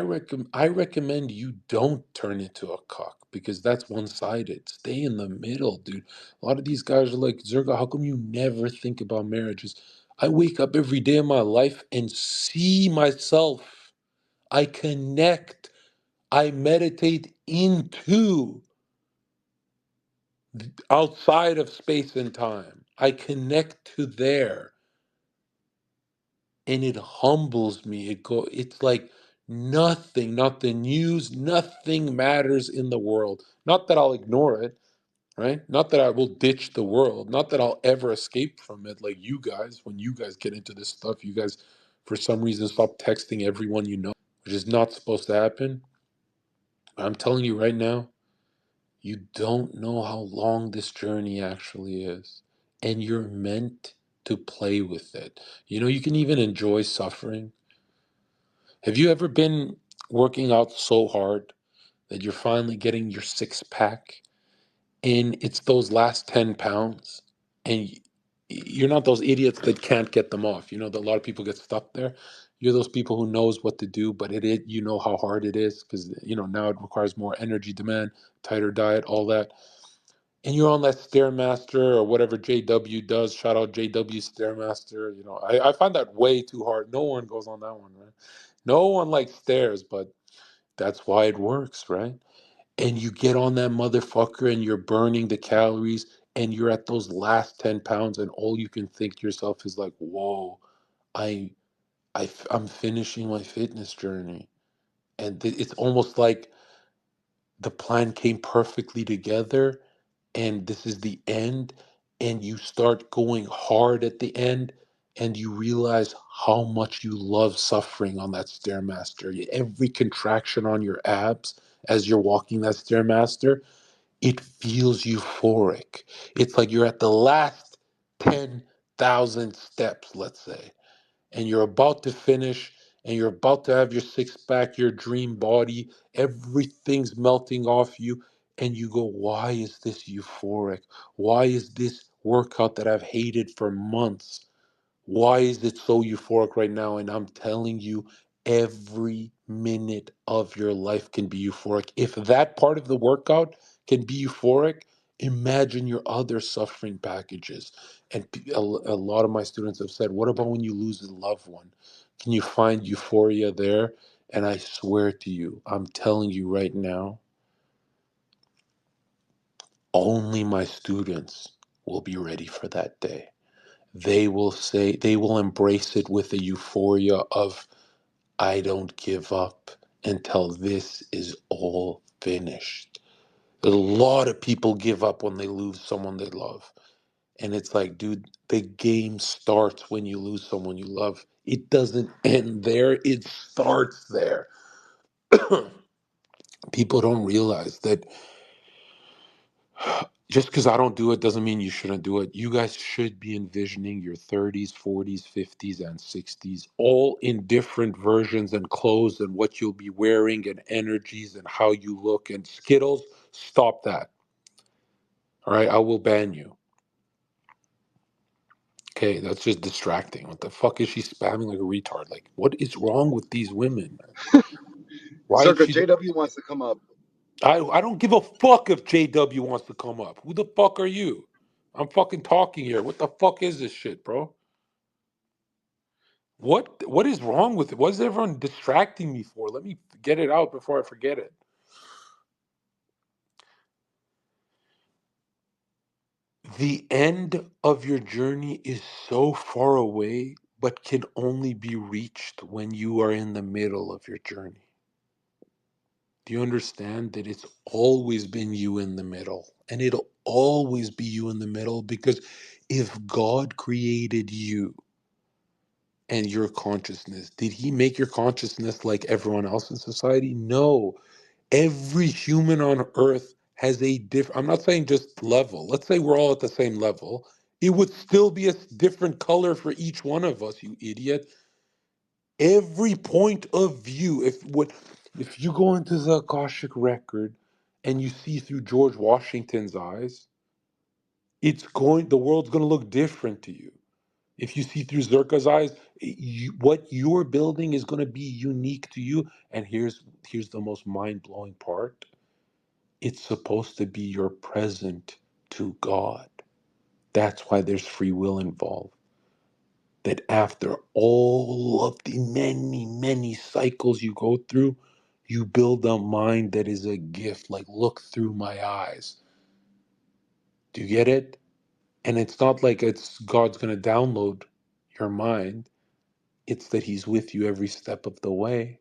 recommend you don't turn into a cock because that's one-sided. Stay in the middle, dude. A lot of these guys are like, Zerga, how come you never think about marriages? I wake up every day of my life and see myself. I connect. I meditate into outside of space and time. I connect to there. And it humbles me. It's like nothing, not the news, nothing matters in the world. Not that I'll ignore it, right? Not that I will ditch the world. Not that I'll ever escape from it like you guys. When you guys get into this stuff, you guys, for some reason, stop texting everyone you know, which is not supposed to happen. I'm telling you right now, you don't know how long this journey actually is. And you're meant to play with it. You can even enjoy suffering. Have you ever been working out so hard that you're finally getting your six pack and it's those last 10 pounds and you're not those idiots that can't get them off. That a lot of people get stuck there. You're those people who knows what to do, but you know how hard it is because, now it requires more energy demand, tighter diet, all that. And you're on that Stairmaster or whatever JW does. Shout out JW Stairmaster. I find that way too hard. No one goes on that one, right? No one likes stairs, but that's why it works, right? And you get on that motherfucker and you're burning the calories and you're at those last 10 pounds and all you can think to yourself is like, whoa, I, I'm finishing my fitness journey. And it's almost like the plan came perfectly together and this is the end, and you start going hard at the end and you realize how much you love suffering on that stairmaster. Every contraction on your abs as you're walking that stairmaster, it feels euphoric. It's like you're at the last 10,000 steps, let's say, and you're about to finish and you're about to have your six pack, your dream body, everything's melting off you, and you go, why is this euphoric? Why is this workout that I've hated for months? Why is it so euphoric right now? And I'm telling you, every minute of your life can be euphoric. If that part of the workout can be euphoric, imagine your other suffering packages. And a lot of my students have said, what about when you lose a loved one? Can you find euphoria there? And I swear to you, I'm telling you right now, only my students will be ready for that day. They will embrace it with a euphoria of, I don't give up until this is all finished. A lot of people give up when they lose someone they love. And it's like, dude, the game starts when you lose someone you love. It doesn't end there, it starts there. People don't realize that just because I don't do it doesn't mean you shouldn't do it. You guys should be envisioning your 30s, 40s, 50s, and 60s, all in different versions and clothes and what you'll be wearing and energies and how you look and Skittles. Stop that. All right, I will ban you. Okay, that's just distracting. What the fuck is she spamming like a retard? Like, what is wrong with these women, man? Why is Circa she? JW wants to come up. I don't give a fuck if JW wants to come up. Who the fuck are you? I'm fucking talking here. What the fuck is this shit, bro? What is wrong with it? What is everyone distracting me for? Let me get it out before I forget it. The end of your journey is so far away, but can only be reached when you are in the middle of your journey. Do you understand that it's always been you in the middle? And it'll always be you in the middle, because if God created you and your consciousness, did he make your consciousness like everyone else in society? No. Every human on earth has a different, I'm not saying just level. Let's say we're all at the same level. It would still be a different color for each one of us, you idiot. Every point of view, if you go into the Akashic record and you see through George Washington's eyes, the world's going to look different to you. If you see through Zerka's eyes, what you're building is going to be unique to you. And here's the most mind-blowing part. It's supposed to be your present to God. That's why there's free will involved. That after all of the many, many cycles you go through, you build a mind that is a gift. Like, look through my eyes. Do you get it? And it's not like it's God's going to download your mind. It's that he's with you every step of the way.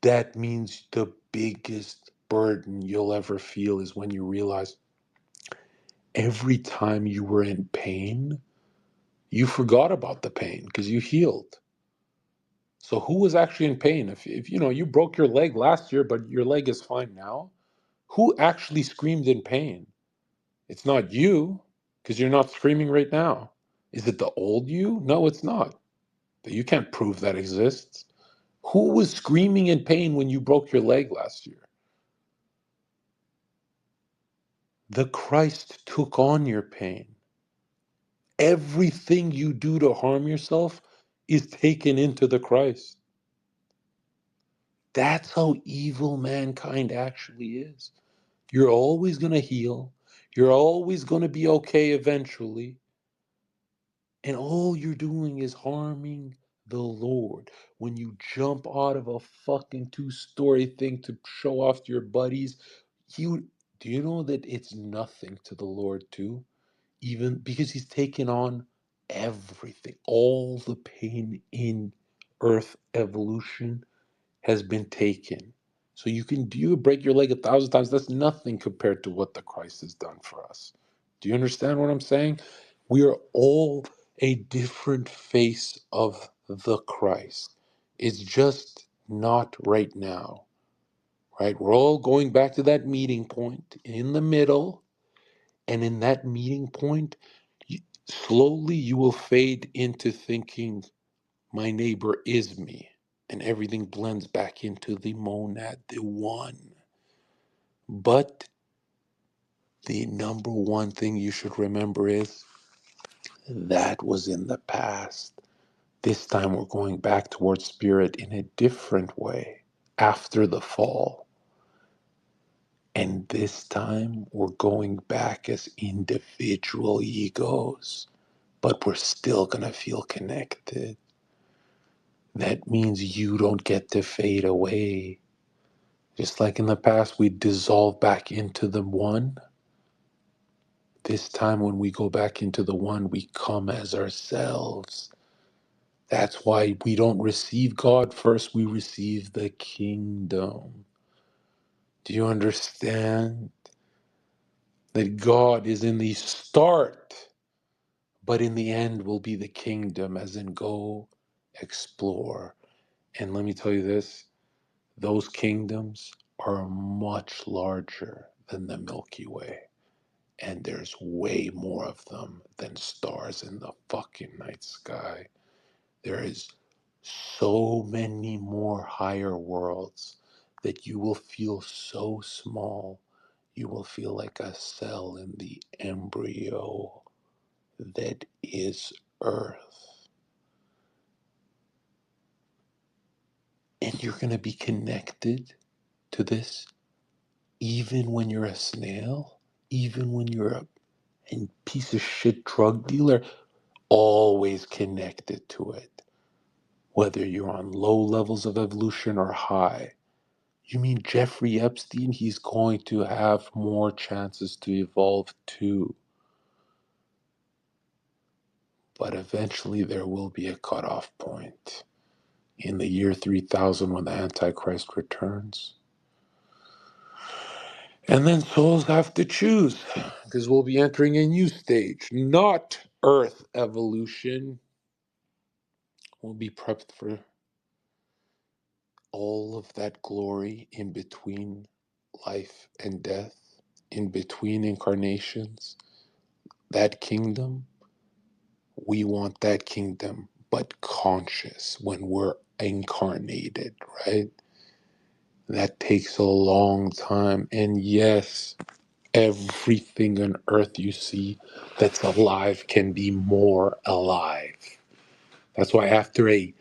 That means the biggest burden you'll ever feel is when you realize every time you were in pain, you forgot about the pain because you healed. So who was actually in pain? If you know you broke your leg last year, but your leg is fine now, who actually screamed in pain? It's not you, because you're not screaming right now. Is it the old you? No, it's not. You can't prove that exists. Who was screaming in pain when you broke your leg last year? The Christ took on your pain. Everything you do to harm yourself is taken into the Christ. That's how evil mankind actually is. You're always going to heal. You're always going to be okay eventually. And all you're doing is harming the Lord. When you jump out of a fucking 2-story thing to show off to your buddies, do you know that it's nothing to the Lord too? Even because he's taken on everything. All the pain in earth evolution has been taken. So you break your leg 1,000 times. That's nothing compared to what the Christ has done for us. Do you understand what I'm saying? We are all a different face of the Christ. It's just not right now, right? We're all going back to that meeting point in the middle. And in that meeting point, slowly you will fade into thinking, my neighbor is me. And everything blends back into the monad, the one. But the number one thing you should remember is that was in the past. This time we're going back towards spirit in a different way after the fall. And this time we're going back as individual egos, but we're still going to feel connected. That means you don't get to fade away. Just like in the past, we dissolve back into the one. This time when we go back into the one, we come as ourselves. That's why we don't receive God first, we receive the kingdom. Do you understand? That God is in the start, but in the end will be the kingdom, as in go explore. And let me tell you this, those kingdoms are much larger than the Milky Way. And there's way more of them than stars in the fucking night sky. There is so many more higher worlds that you will feel so small. You will feel like a cell in the embryo that is Earth. And you're going to be connected to this even when you're a snail, even when you're a piece of shit drug dealer, always connected to it. Whether you're on low levels of evolution or high, You mean Jeffrey Epstein? He's going to have more chances to evolve too. But eventually there will be a cutoff point. In the year 3000 when the Antichrist returns. And then souls have to choose. Because we'll be entering a new stage. Not Earth evolution. We'll be prepped for all of that glory in between life and death. In between incarnations. That kingdom. We want that kingdom, but conscious when we're incarnated, right? That takes a long time. And yes, everything on earth you see that's alive can be more alive. That's why after a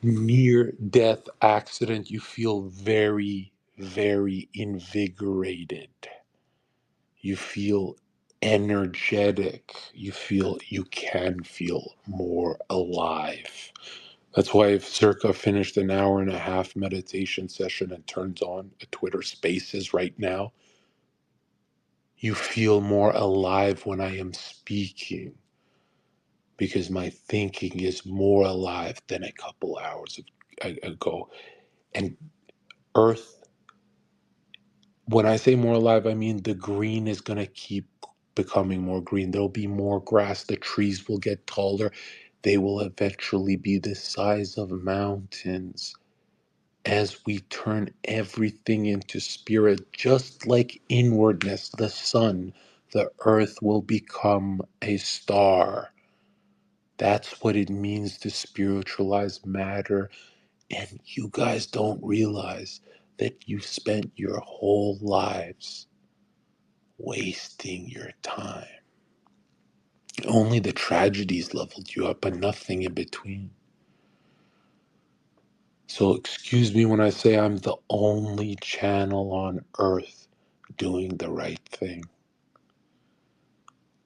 near death accident, you feel very, very invigorated. You feel energetic. You can feel more alive. That's why if Zherka finished an hour and a half meditation session and turns on a Twitter Spaces right now, you feel more alive when I am speaking because my thinking is more alive than a couple hours ago. And Earth, when I say more alive, I mean the green is going to keep becoming more green. There'll be more grass. The trees will get taller. They will eventually be the size of mountains. As we turn everything into spirit, just like inwardness, the sun, the earth will become a star. That's what it means to spiritualize matter. And you guys don't realize that you spent your whole lives wasting your time. Only the tragedies leveled you up and nothing in between. So excuse me when I say I'm the only channel on earth doing the right thing.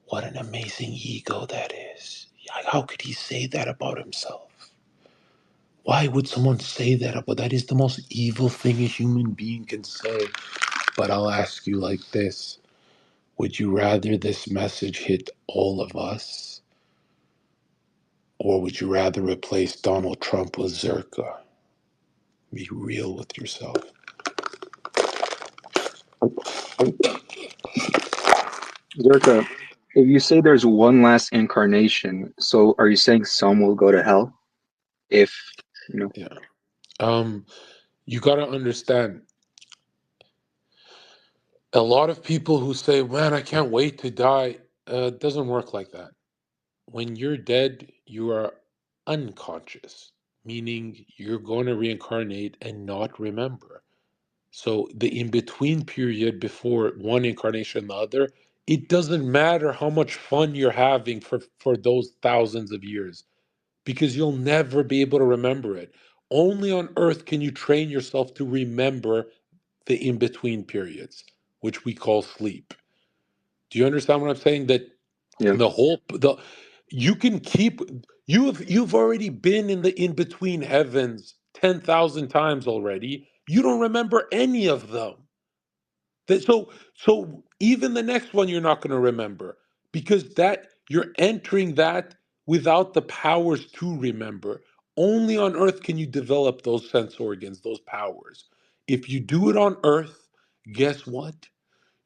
What an amazing ego that is. How could he say that about himself? Why would someone say that about that? Is the most evil thing a human being can say. But I'll ask you like this. Would you rather this message hit all of us? Or would you rather replace Donald Trump with Zherka? Be real with yourself. Zerka, if you say there's one last incarnation, so are you saying some will go to hell? If, you know, Yeah. You gotta understand, a lot of people who say, man, I can't wait to die, it doesn't work like that. When you're dead, you are unconscious, meaning you're going to reincarnate and not remember. So the in between period before one incarnation and the other, it doesn't matter how much fun you're having for those thousands of years because you'll never be able to remember it. Only on earth can you train yourself to remember the in between periods, which we call sleep. Do you understand what I'm saying? That yeah. the you can keep you've already been in the in between heavens 10,000 times already. You don't remember any of them. So even the next one you're not going to remember because that you're entering that without the powers to remember. Only on earth can you develop those sense organs, those powers. If you do it on earth, guess what?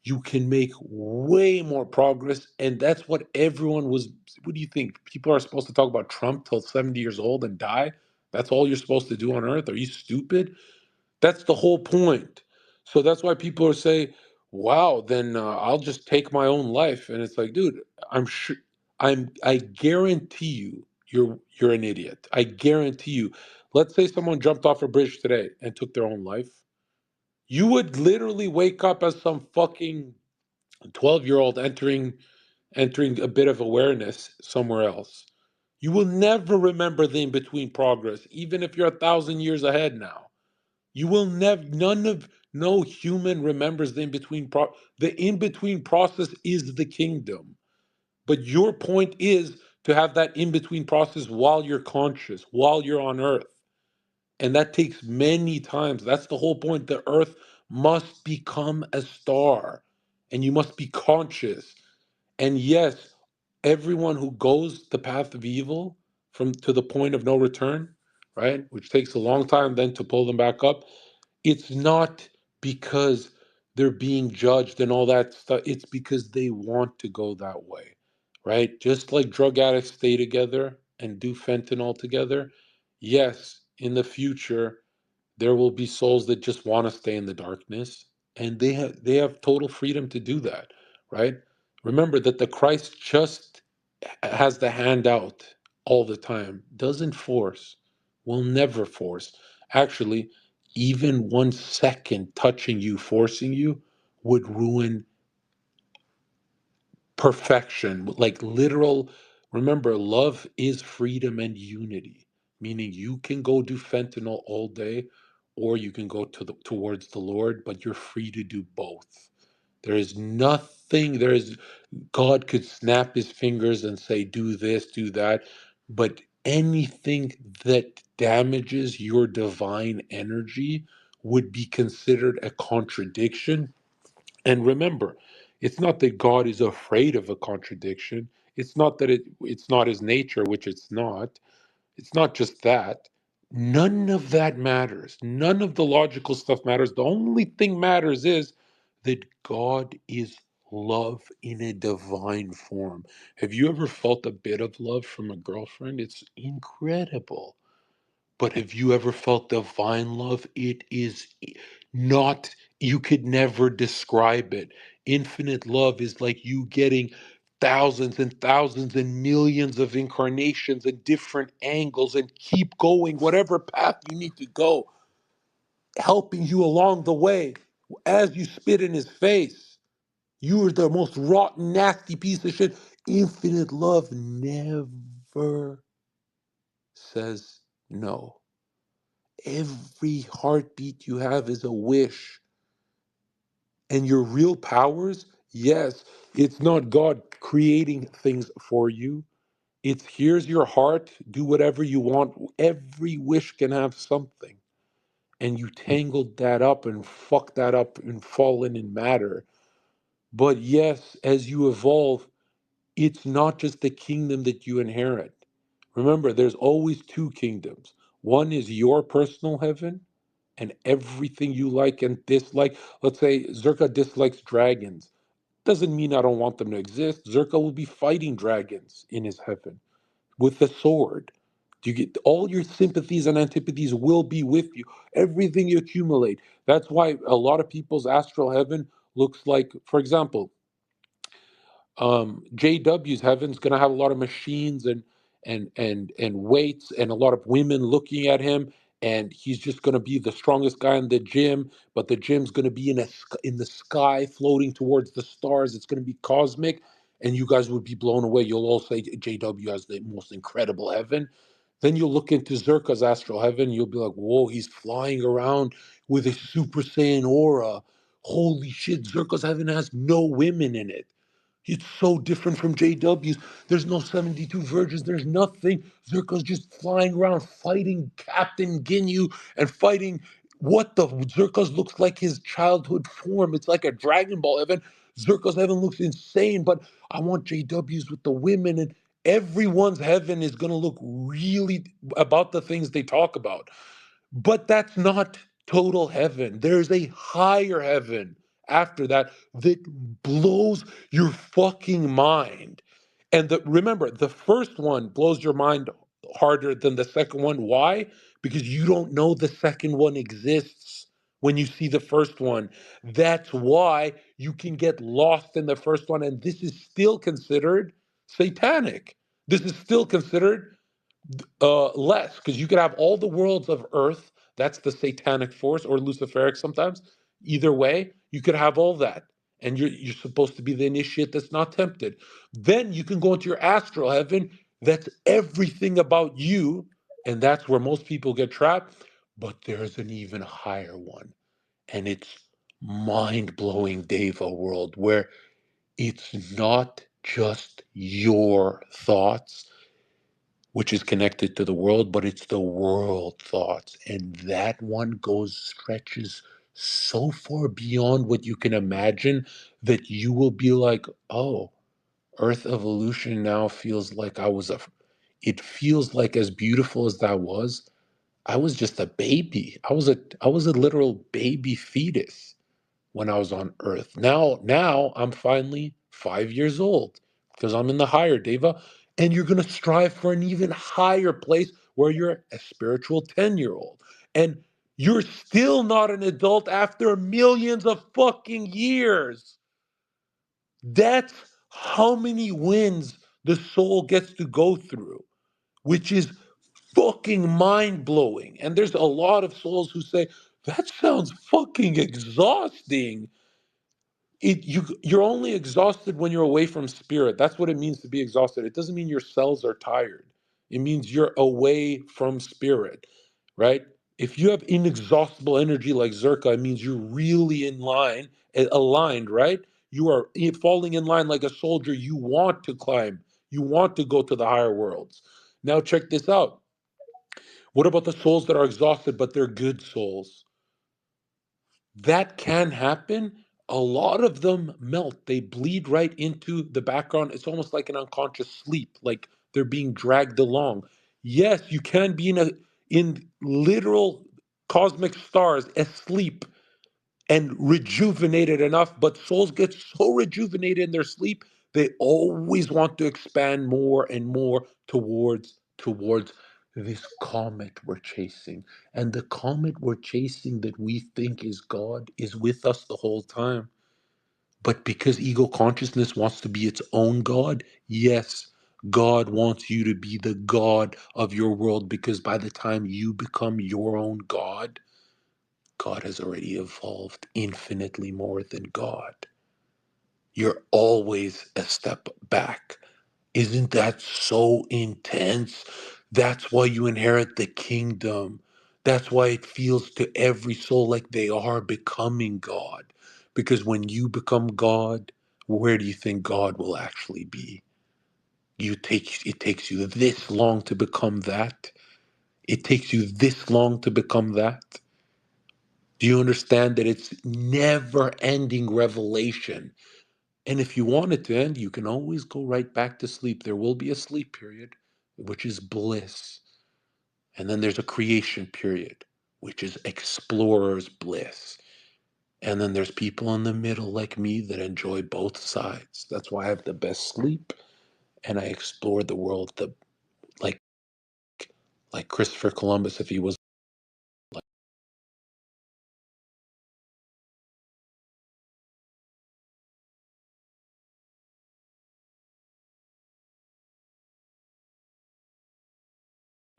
You can make way more progress. And that's what everyone was. What do you think? People are supposed to talk about Trump till 70 years old and die? That's all you're supposed to do on earth? Are you stupid? That's the whole point. So that's why people are saying, "Wow, then I'll just take my own life." And it's like, dude, I'm sure, I guarantee you, you're an idiot. I guarantee you. Let's say someone jumped off a bridge today and took their own life. You would literally wake up as some fucking 12-year-old entering a bit of awareness somewhere else. You will never remember the in between progress, even if you're 1,000 years ahead now. You will never, no human remembers the in between. The in between process is the kingdom. But your point is to have that in between process while you're conscious, while you're on earth. And that takes many times. That's the whole point. The earth must become a star, and you must be conscious. And yes, everyone who goes the path of evil from to the point of no return, right, which takes a long time then to pull them back up, it's not because they're being judged and all that stuff. It's because they want to go that way, right? Just like drug addicts stay together and do fentanyl together. Yes, in the future, there will be souls that just want to stay in the darkness, and they have total freedom to do that, right? Remember that the Christ just has the hand out all the time, doesn't force, will never force. Actually, even 1 second touching you, forcing you, would ruin perfection, like literal. Remember, love is freedom and unity, meaning you can go do fentanyl all day, or you can go towards the Lord, but you're free to do both. There is nothing, there is, God could snap his fingers and say, do this, do that, but anything that damages your divine energy would be considered a contradiction. And remember, it's not that God is afraid of a contradiction. It's not that it's not his nature, which it's not. It's not just that. None of that matters. None of the logical stuff matters. The only thing matters is that God is love in a divine form. Have you ever felt a bit of love from a girlfriend? It's incredible. But have you ever felt divine love? It is not, you could never describe it. Infinite love is like you getting thousands and thousands and millions of incarnations and different angles and keep going, whatever path you need to go, helping you along the way as you spit in his face. You are the most rotten, nasty piece of shit. Infinite love never says no. Every heartbeat you have is a wish. And your real powers, yes, it's not God creating things for you. It's here's your heart, do whatever you want. Every wish can have something. And you tangled that up and fucked that up and fallen in matter. But yes, as you evolve, it's not just the kingdom that you inherit. Remember, there's always two kingdoms. One is your personal heaven, and everything you like and dislike. Let's say Zerka dislikes dragons. Doesn't mean I don't want them to exist. Zerka will be fighting dragons in his heaven with a sword. Do you get all your sympathies and antipathies will be with you? Everything you accumulate. That's why a lot of people's astral heaven looks like, for example, JW's heaven's going to have a lot of machines and weights and a lot of women looking at him, and he's just going to be the strongest guy in the gym. But the gym's going to be in the sky, floating towards the stars. It's going to be cosmic, and you guys would be blown away. You'll all say JW has the most incredible heaven. Then you'll look into Zerka's astral heaven. You'll be like, whoa, he's flying around with a Super Saiyan aura. Holy shit, Zerka's heaven has no women in it. It's so different from JW's. There's no 72 virgins. There's nothing. Zerka's just flying around fighting Captain Ginyu and fighting what the Zerka's looks like his childhood form. It's like a Dragon Ball heaven. Zerka's heaven looks insane, but I want JW's with the women, and everyone's heaven is going to look really about the things they talk about. But that's not total heaven. There's a higher heaven after that that blows your fucking mind. And remember, the first one blows your mind harder than the second one. Why? Because you don't know the second one exists when you see the first one. That's why you can get lost in the first one. And this is still considered satanic. This is still considered less, because you could have all the worlds of earth, that's the satanic force, or luciferic sometimes. Either way, you could have all that, and you're supposed to be the initiate that's not tempted. Then you can go into your astral heaven, that's everything about you, and that's where most people get trapped. But there's an even higher one, and it's mind-blowing Deva world, where it's not just your thoughts, which is connected to the world, but it's the world thoughts. And that one stretches so far beyond what you can imagine that you will be like, oh, Earth evolution now feels like it feels like as beautiful as that was. I was just a baby. I was a literal baby fetus when I was on Earth. Now I'm finally 5 years old because I'm in the higher Deva, and you're gonna strive for an even higher place where you're a spiritual 10-year-old. And you're still not an adult after millions of fucking years. That's how many wins the soul gets to go through, which is fucking mind blowing. And there's a lot of souls who say, that sounds fucking exhausting. You're only exhausted when you're away from spirit. That's what it means to be exhausted. It doesn't mean your cells are tired. It means you're away from spirit, right? If you have inexhaustible energy like Zerka, it means you're really aligned, right? You are falling in line like a soldier. You want to climb. You want to go to the higher worlds. Now check this out. What about the souls that are exhausted, but they're good souls? That can happen. A lot of them melt. They bleed right into the background. It's almost like an unconscious sleep, like they're being dragged along. Yes, you can be in literal cosmic stars asleep and rejuvenated enough, but souls get so rejuvenated in their sleep, they always want to expand more and more towards this comet we're chasing. And the comet we're chasing that we think is God is with us the whole time. But because ego consciousness wants to be its own God, yes, God wants you to be the God of your world, because by the time you become your own God, God has already evolved infinitely more than God. You're always a step back. Isn't that so intense? That's why you inherit the kingdom. That's why it feels to every soul like they are becoming God. Because when you become God, where do you think God will actually be? It takes you this long to become that. It takes you this long to become that. Do you understand that it's never ending revelation? And if you want it to end, you can always go right back to sleep. There will be a sleep period, which is bliss. And then there's a creation period, which is explorer's bliss. And then there's people in the middle like me that enjoy both sides. That's why I have the best sleep and I explore the world like like Christopher Columbus if he was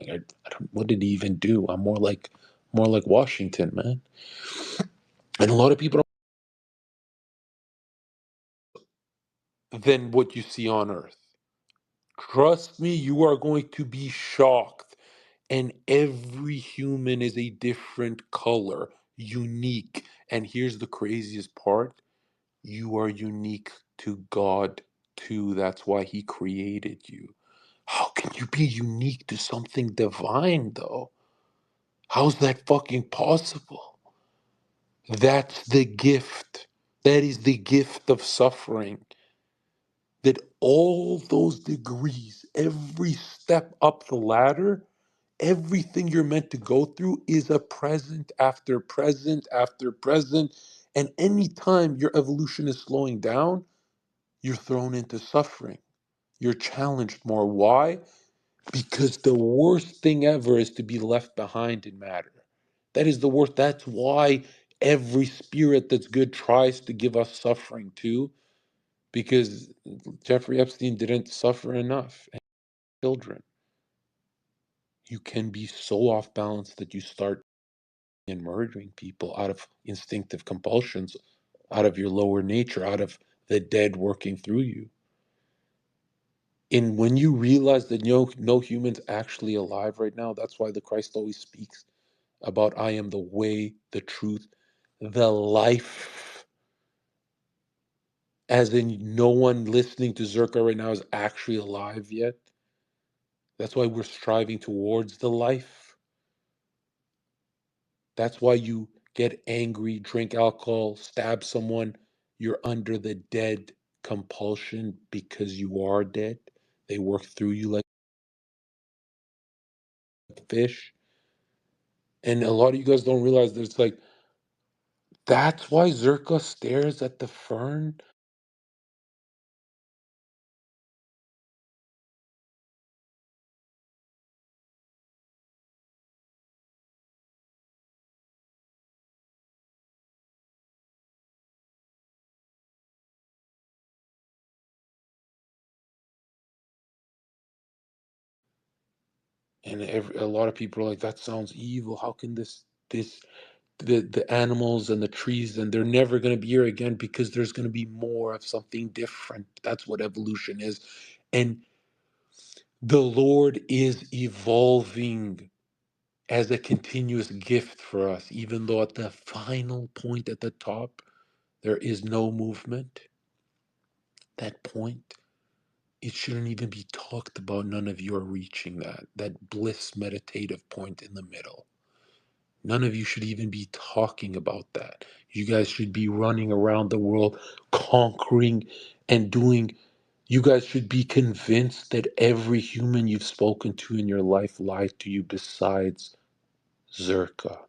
I don't, what did he even do? I'm more like Washington, man. And a lot of people don't than what you see on earth. Trust me, you are going to be shocked. And every human is a different color, unique. And here's the craziest part, you are unique to God too. That's why He created you. How can you be unique to something divine, though? How's that fucking possible? That's the gift. That is the gift of suffering. That all those degrees, every step up the ladder, everything you're meant to go through is a present after present after present. And anytime your evolution is slowing down, you're thrown into suffering. You're challenged more. Why? Because the worst thing ever is to be left behind in matter. That is the worst. That's why every spirit that's good tries to give us suffering too, because Jeffrey Epstein didn't suffer enough. And children, you can be so off balance that you start and murdering people out of instinctive compulsions, out of your lower nature, out of the dead working through you. And when you realize that no human's actually alive right now, that's why the Christ always speaks about I am the way, the truth, the life. As in, no one listening to Zerka right now is actually alive yet. That's why we're striving towards the life. That's why you get angry, drink alcohol, stab someone. You're under the dead compulsion because you are dead. They work through you like fish. And a lot of you guys don't realize that it's like, that's why Zherka stares at the fern. And a lot of people are like, that sounds evil. How can this the animals and the trees, and they're never going to be here again because there's going to be more of something different. That's what evolution is. And the Lord is evolving as a continuous gift for us, even though at the final point at the top, there is no movement. That point, it shouldn't even be talked about. None of you are reaching that bliss meditative point in the middle. None of you should even be talking about that. You guys should be running around the world conquering and doing. You guys should be convinced that every human you've spoken to in your life lied to you besides Zherka.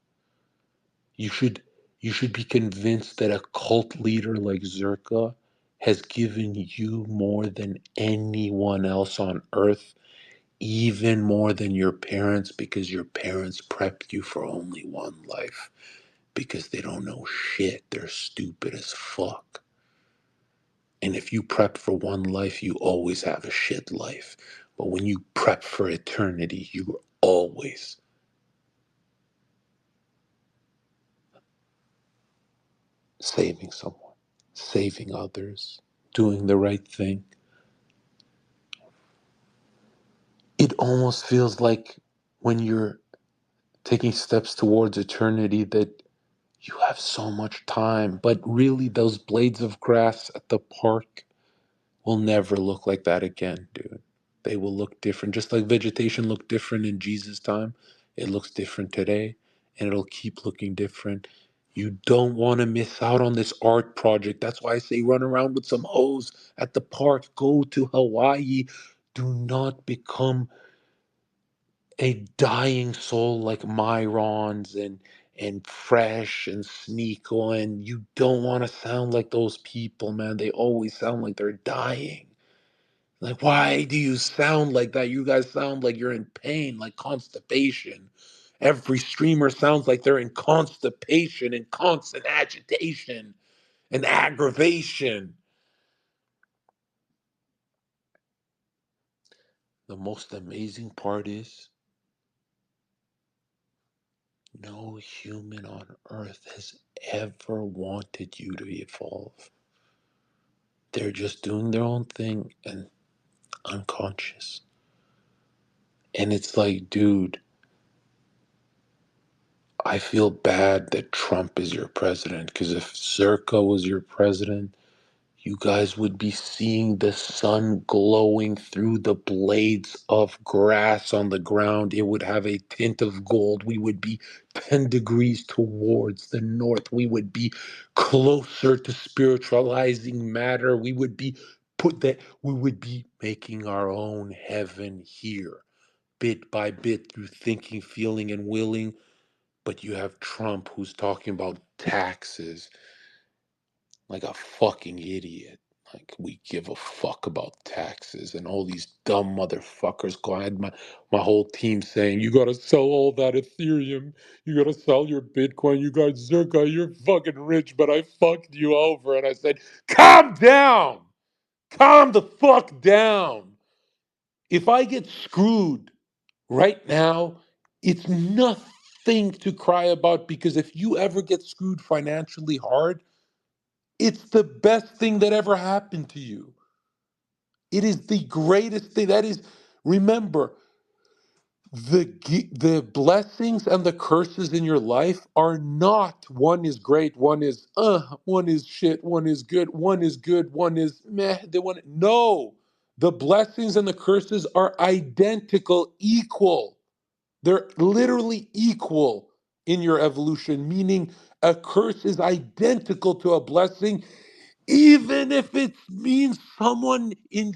You should you should be convinced that a cult leader like Zherka has given you more than anyone else on earth, even more than your parents, because your parents prepped you for only one life. Because they don't know shit. They're stupid as fuck. And if you prep for one life, you always have a shit life. But when you prep for eternity, you are always saving someone, saving others, doing the right thing. It almost feels like when you're taking steps towards eternity that you have so much time. But really, those blades of grass at the park will never look like that again, dude. They will look different. Just like vegetation looked different in Jesus' time, it looks different today, and it'll keep looking different. You don't want to miss out on this art project. That's why I say run around with some hose at the park. Go to Hawaii. Do not become a dying soul like Myron's and Fresh and Sneeko. And you don't want to sound like those people, man. They always sound like they're dying. Like, why do you sound like that? You guys sound like you're in pain, like constipation. Every streamer sounds like they're in constipation and constant agitation and aggravation. The most amazing part is no human on earth has ever wanted you to evolve. They're just doing their own thing and unconscious. And it's like, dude, I feel bad that Trump is your president, because if Zerka was your president, you guys would be seeing the sun glowing through the blades of grass on the ground. It would have a tint of gold. We would be 10 degrees towards the north. We would be closer to spiritualizing matter. We would be we would be making our own heaven here, bit by bit, through thinking, feeling, and willing. But you have Trump who's talking about taxes like a fucking idiot. Like, we give a fuck about taxes, and all these dumb motherfuckers go. I had my whole team saying, you gotta sell all that Ethereum, you gotta sell your Bitcoin, you got Zerka, you're fucking rich, but I fucked you over. And I said, calm down! Calm the fuck down! If I get screwed right now, it's nothing to cry about, because if you ever get screwed financially hard, it's the best thing that ever happened to you. It is the greatest thing. That is, remember, the blessings and the curses in your life are not one is great, one is shit, one is good, one is meh, the one. No, The blessings and the curses are identical, equal. They're literally equal in your evolution, meaning a curse is identical to a blessing, even if it means someone in